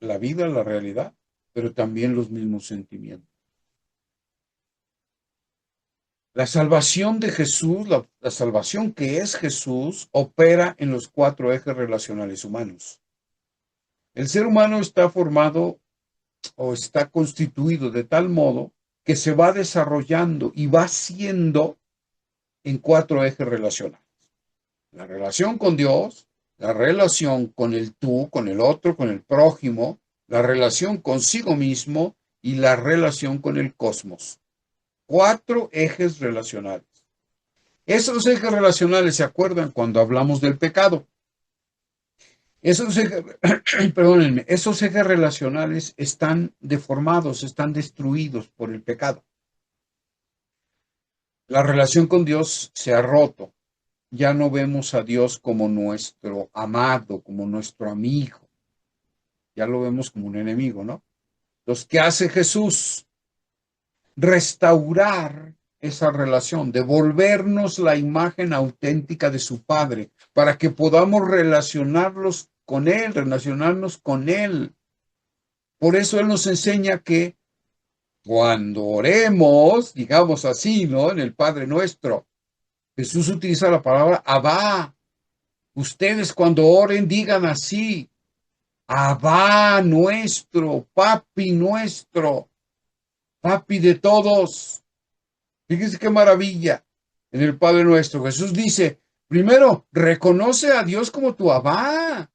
la vida, la realidad, pero también los mismos sentimientos. La salvación de Jesús, la salvación que es Jesús, opera en los 4 ejes relacionales humanos. El ser humano está formado o está constituido de tal modo que se va desarrollando y va siendo en 4 ejes relacionales. La relación con Dios, la relación con el tú, con el otro, con el prójimo, la relación consigo mismo y la relación con el cosmos. 4 ejes relacionales. Esos ejes relacionales, ¿se acuerdan cuando hablamos del pecado? Esos ejes relacionales están deformados, están destruidos por el pecado. La relación con Dios se ha roto. Ya no vemos a Dios como nuestro amado, como nuestro amigo. Ya lo vemos como un enemigo, ¿no? Entonces, ¿qué hace Jesús? Restaurar esa relación, devolvernos la imagen auténtica de su Padre, para que podamos relacionarnos con Él. Por eso Él nos enseña que cuando oremos, digamos así, ¿no? En el Padre Nuestro, Jesús utiliza la palabra Abba. Ustedes cuando oren digan así: Abba nuestro, papi nuestro, papi de todos. Fíjense qué maravilla. En el Padre Nuestro, Jesús dice, primero, reconoce a Dios como tu Abba,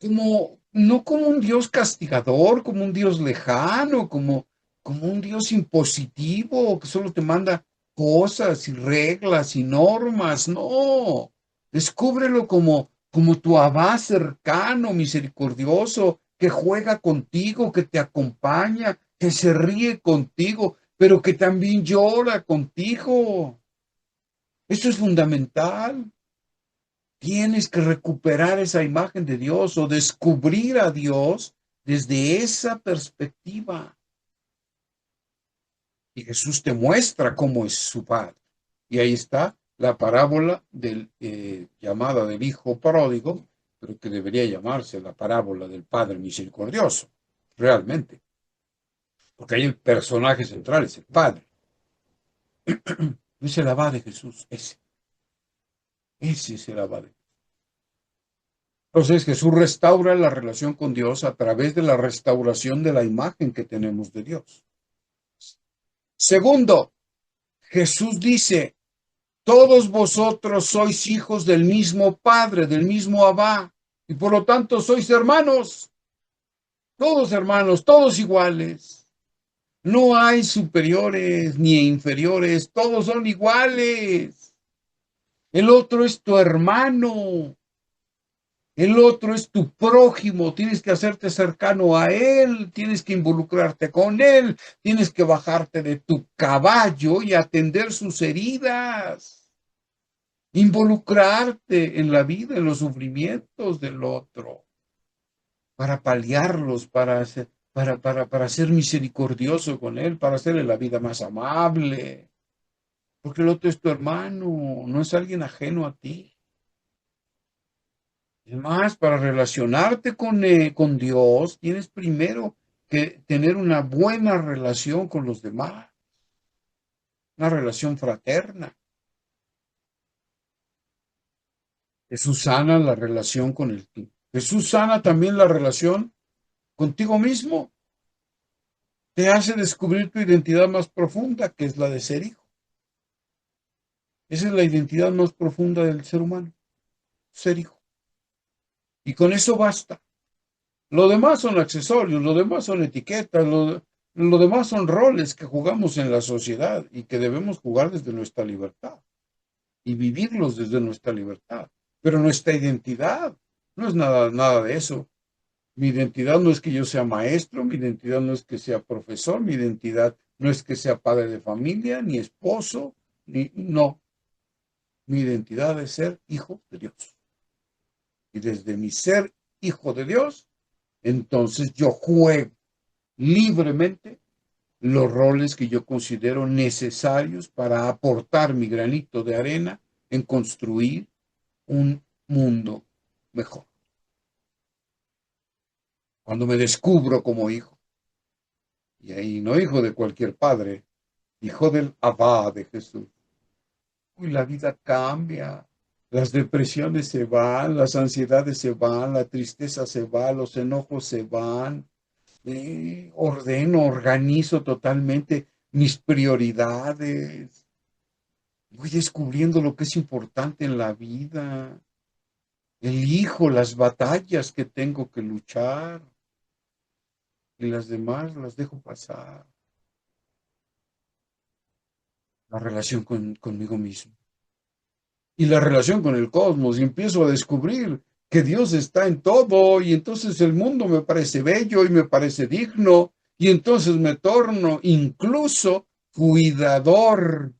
no como un Dios castigador, como un Dios lejano, como un Dios impositivo, que solo te manda cosas y reglas y normas. No, descúbrelo como tu Abba cercano, misericordioso, que juega contigo, que te acompaña, que se ríe contigo, pero que también llora contigo. Eso es fundamental. Tienes que recuperar esa imagen de Dios o descubrir a Dios desde esa perspectiva. Y Jesús te muestra cómo es su Padre. Y ahí está la parábola llamada del Hijo Pródigo, pero que debería llamarse la parábola del Padre Misericordioso, realmente. Porque ahí el personaje central es el Padre. Es el Abba de Jesús, ese. Ese es el Abba de Jesús. Entonces Jesús restaura la relación con Dios a través de la restauración de la imagen que tenemos de Dios. Segundo, Jesús dice, todos vosotros sois hijos del mismo Padre, del mismo Abba, y por lo tanto sois hermanos, todos iguales. No hay superiores ni inferiores, todos son iguales. El otro es tu hermano, el otro es tu prójimo, tienes que hacerte cercano a él, tienes que involucrarte con él, tienes que bajarte de tu caballo y atender sus heridas, involucrarte en la vida, en los sufrimientos del otro, para paliarlos, para ser misericordioso con él, para hacerle la vida más amable, porque el otro es tu hermano, no es alguien ajeno a ti. Además, para relacionarte con Dios, tienes primero que tener una buena relación con los demás, una relación fraterna. Jesús sana la relación con el tú. Jesús sana también la relación contigo mismo. Te hace descubrir tu identidad más profunda, que es la de ser hijo. Esa es la identidad más profunda del ser humano, ser hijo. Y con eso basta. Lo demás son accesorios, lo demás son etiquetas, lo demás son roles que jugamos en la sociedad y que debemos jugar desde nuestra libertad y vivirlos desde nuestra libertad. Pero nuestra identidad no es nada de eso. Mi identidad no es que yo sea maestro, mi identidad no es que sea profesor, mi identidad no es que sea padre de familia, ni esposo, no. Mi identidad es ser hijo de Dios. Y desde mi ser hijo de Dios, entonces yo juego libremente los roles que yo considero necesarios para aportar mi granito de arena en construir un mundo mejor. Cuando me descubro como hijo, y ahí no hijo de cualquier padre, hijo del Abba de Jesús, uy, la vida cambia. Las depresiones se van, las ansiedades se van, la tristeza se va, los enojos se van. Organizo totalmente mis prioridades. Voy descubriendo lo que es importante en la vida. Elijo las batallas que tengo que luchar y las demás las dejo pasar. La relación conmigo mismo. Y la relación con el cosmos, y empiezo a descubrir que Dios está en todo, y entonces el mundo me parece bello y me parece digno, y entonces me torno incluso cuidador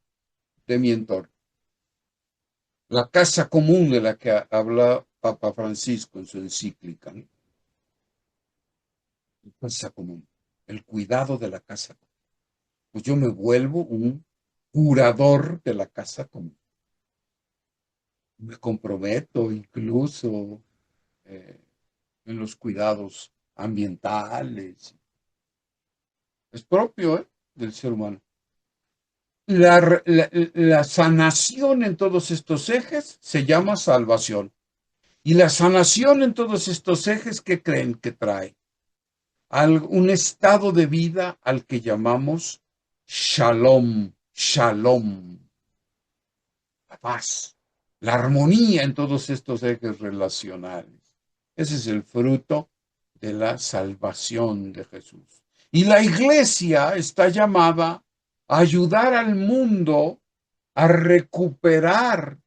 de mi entorno. La casa común de la que habla Papa Francisco en su encíclica, ¿no? La casa común, el cuidado de la casa común. Pues yo me vuelvo un curador de la casa común. Me comprometo incluso en los cuidados ambientales. Es propio del ser humano. La sanación en todos estos ejes se llama salvación. Y la sanación en todos estos ejes, ¿qué creen que trae? Un estado de vida al que llamamos shalom, shalom, la paz. La armonía en todos estos ejes relacionales. Ese es el fruto de la salvación de Jesús. Y la iglesia está llamada a ayudar al mundo a recuperar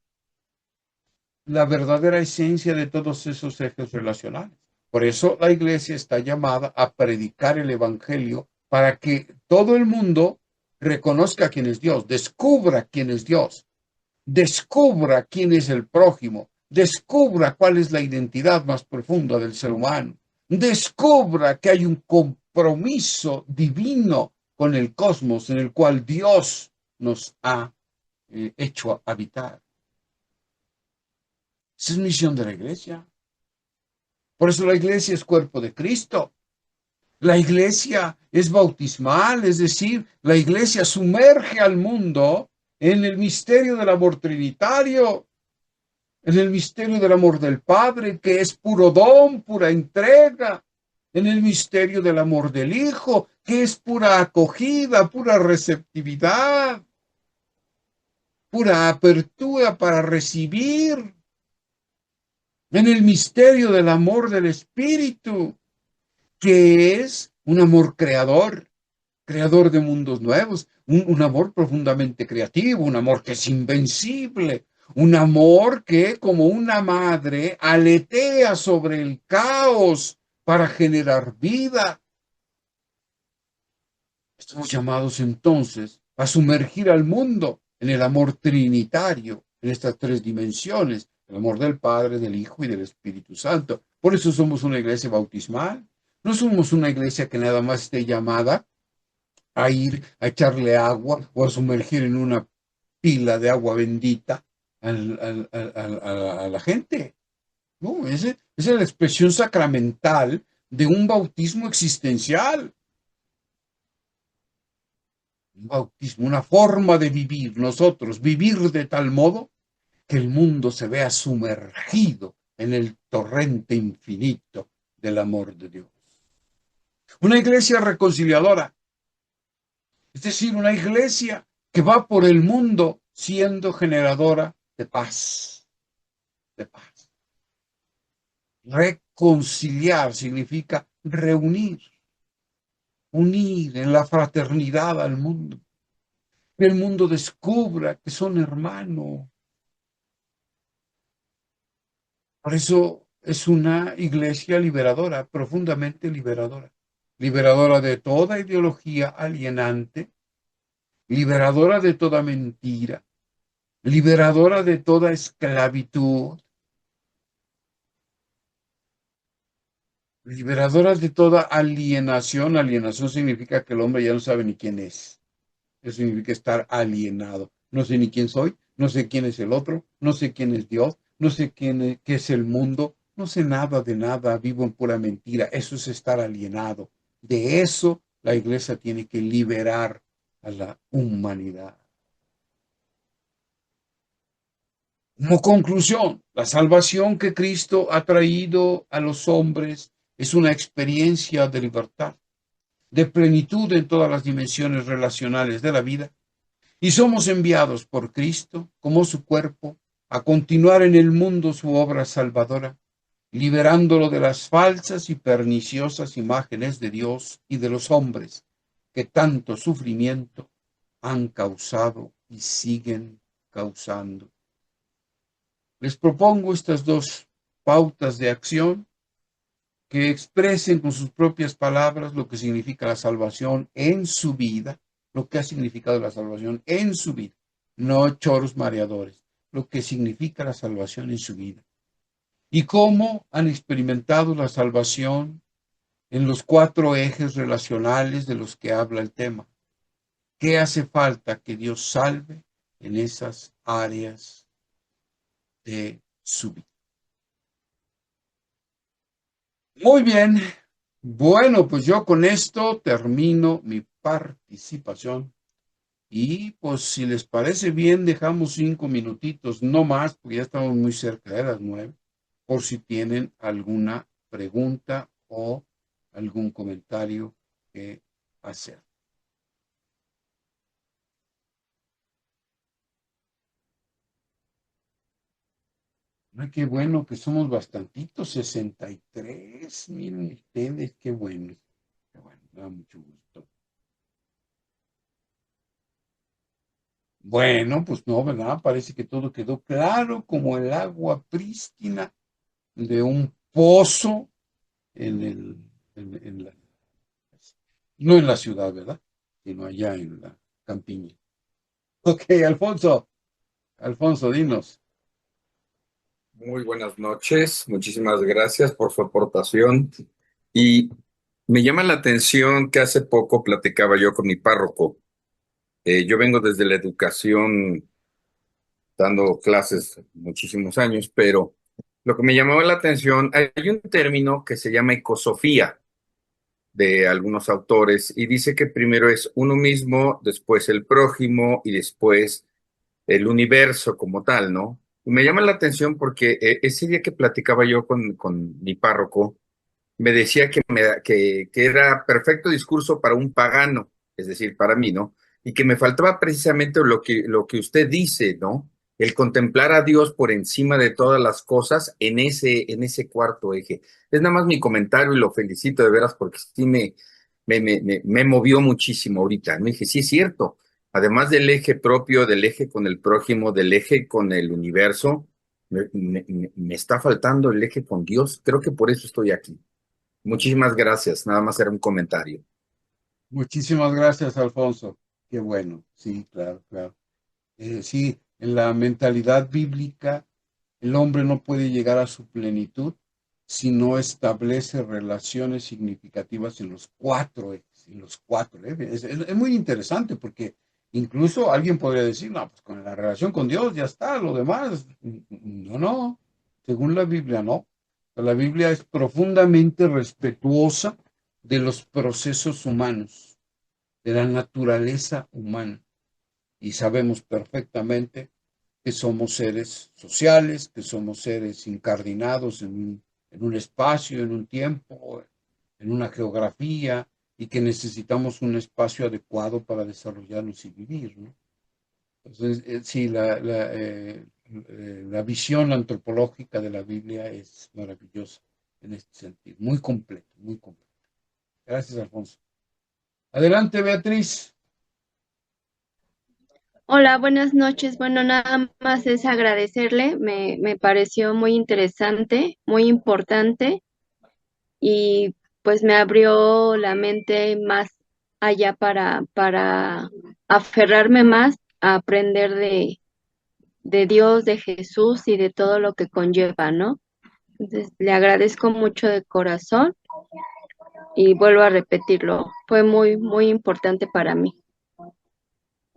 la verdadera esencia de todos esos ejes relacionales. Por eso la iglesia está llamada a predicar el evangelio para que todo el mundo reconozca quién es Dios, descubra quién es Dios. Descubra quién es el prójimo, descubra cuál es la identidad más profunda del ser humano, descubra que hay un compromiso divino con el cosmos en el cual Dios nos ha hecho habitar. Esa es misión de la iglesia. Por eso la iglesia es cuerpo de Cristo. La iglesia es bautismal, es decir, la iglesia sumerge al mundo en el misterio del amor trinitario, en el misterio del amor del Padre, que es puro don, pura entrega, en el misterio del amor del Hijo, que es pura acogida, pura receptividad, pura apertura para recibir, en el misterio del amor del Espíritu, que es un amor creador, creador de mundos nuevos, un amor profundamente creativo, un amor que es invencible, un amor que como una madre aletea sobre el caos para generar vida. Estamos llamados entonces a sumergir al mundo en el amor trinitario, en estas tres dimensiones, el amor del Padre, del Hijo y del Espíritu Santo. Por eso somos una iglesia bautismal. No somos una iglesia que nada más esté llamada a ir a echarle agua o a sumergir en una pila de agua bendita a la gente. No, esa es la expresión sacramental de un bautismo existencial. Un bautismo, una forma de vivir nosotros, vivir de tal modo que el mundo se vea sumergido en el torrente infinito del amor de Dios. Una iglesia reconciliadora, es decir, una iglesia que va por el mundo siendo generadora de paz, de paz. Reconciliar significa reunir, unir en la fraternidad al mundo. Que el mundo descubra que son hermanos. Por eso es una iglesia liberadora, profundamente liberadora. Liberadora de toda ideología alienante, liberadora de toda mentira, liberadora de toda esclavitud, liberadora de toda alienación. Alienación significa que el hombre ya no sabe ni quién es. Eso significa estar alienado. No sé ni quién soy, no sé quién es el otro, no sé quién es Dios, no sé qué es el mundo, no sé nada de nada, vivo en pura mentira. Eso es estar alienado. De eso la iglesia tiene que liberar a la humanidad. Como conclusión, la salvación que Cristo ha traído a los hombres es una experiencia de libertad, de plenitud en todas las dimensiones relacionales de la vida, y somos enviados por Cristo, como su cuerpo, a continuar en el mundo su obra salvadora, liberándolo de las falsas y perniciosas imágenes de Dios y de los hombres que tanto sufrimiento han causado y siguen causando. Les propongo estas dos pautas de acción que expresen con sus propias palabras lo que significa la salvación en su vida, lo que ha significado la salvación en su vida, no choros mareadores, lo que significa la salvación en su vida. Y cómo han experimentado la salvación en los 4 ejes relacionales de los que habla el tema. ¿Qué hace falta que Dios salve en esas áreas de su vida? Muy bien. Bueno, pues yo con esto termino mi participación. Y pues si les parece bien, dejamos 5 minutitos, no más, porque ya estamos muy cerca de las 9, por si tienen alguna pregunta o algún comentario que hacer. Ay, qué bueno que somos bastantitos, 63, miren ustedes, qué bueno, me da mucho gusto. Bueno, pues no, ¿verdad? Parece que todo quedó claro como el agua prístina de un pozo no en la ciudad, ¿verdad? Sino allá en la campiña. Ok, Alfonso, dinos. Muy buenas noches, muchísimas gracias por su aportación. Y me llama la atención que hace poco platicaba yo con mi párroco. Yo vengo desde la educación dando clases muchísimos años, pero lo que me llamaba la atención, hay un término que se llama ecosofía de algunos autores y dice que primero es uno mismo, después el prójimo y después el universo como tal, ¿no? Y me llama la atención porque ese día que platicaba yo con mi párroco, me decía que era perfecto discurso para un pagano, es decir, para mí, ¿no? Y que me faltaba precisamente lo que usted dice, ¿no? El contemplar a Dios por encima de todas las cosas en ese cuarto eje. Es nada más mi comentario y lo felicito de veras porque sí me movió muchísimo ahorita, ¿no? Y dije, sí es cierto, además del eje propio, del eje con el prójimo, del eje con el universo, me está faltando el eje con Dios. Creo que por eso estoy aquí. Muchísimas gracias, nada más era un comentario. Muchísimas gracias, Alfonso. Qué bueno, sí, claro, claro. Sí, en la mentalidad bíblica, el hombre no puede llegar a su plenitud si no establece relaciones significativas en los cuatro ejes, en los cuatro. Es muy interesante porque incluso alguien podría decir, no, pues con la relación con Dios ya está, lo demás. No, según la Biblia no. La Biblia es profundamente respetuosa de los procesos humanos, de la naturaleza humana. Y sabemos perfectamente que somos seres sociales, que somos seres incardinados en un espacio, en un tiempo, en una geografía, y que necesitamos un espacio adecuado para desarrollarnos y vivir, ¿no? Entonces, sí, la visión antropológica de la Biblia es maravillosa en este sentido, muy completa, muy completa. Gracias, Alfonso. Adelante, Beatriz. Hola, buenas noches. Bueno, nada más es agradecerle. Me pareció muy interesante, muy importante y pues me abrió la mente más allá para aferrarme más a aprender de Dios, de Jesús y de todo lo que conlleva, ¿no? Entonces, le agradezco mucho de corazón y vuelvo a repetirlo. Fue muy, muy importante para mí.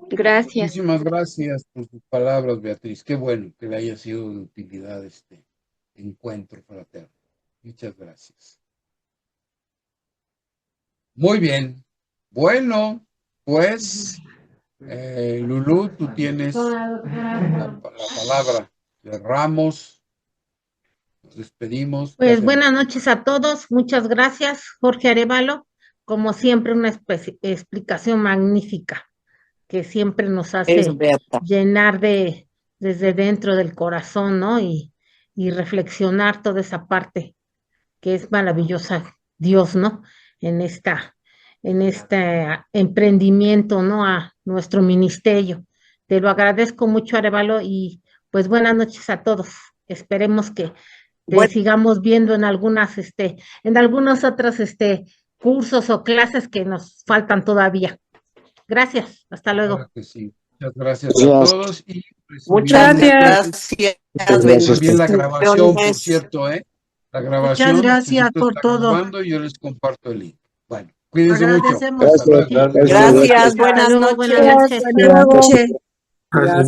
Gracias. Muchísimas gracias por sus palabras, Beatriz. Qué bueno que le haya sido de utilidad este encuentro fraterno. Muchas gracias. Muy bien. Bueno, pues, Lulú, tú tienes la palabra. Cerramos, nos despedimos. Pues buenas noches a todos, muchas gracias, Jorge Arévalo. Como siempre, una explicación magnífica que siempre nos hace llenar desde dentro del corazón, ¿no? Y reflexionar toda esa parte que es maravillosa, Dios, ¿no? En este emprendimiento, ¿no? A nuestro ministerio. Te lo agradezco mucho, Arévalo, y pues buenas noches a todos. Esperemos que te sigamos viendo en en algunos otros cursos o clases que nos faltan todavía. Gracias, hasta luego. Claro que sí. Muchas gracias a todos. Y muchas gracias. También la grabación, por cierto, La grabación. Muchas gracias por todo. Grabando y yo les comparto el link. Bueno, cuídense mucho. Gracias, buenas noches. Buenas noches. Gracias, buenas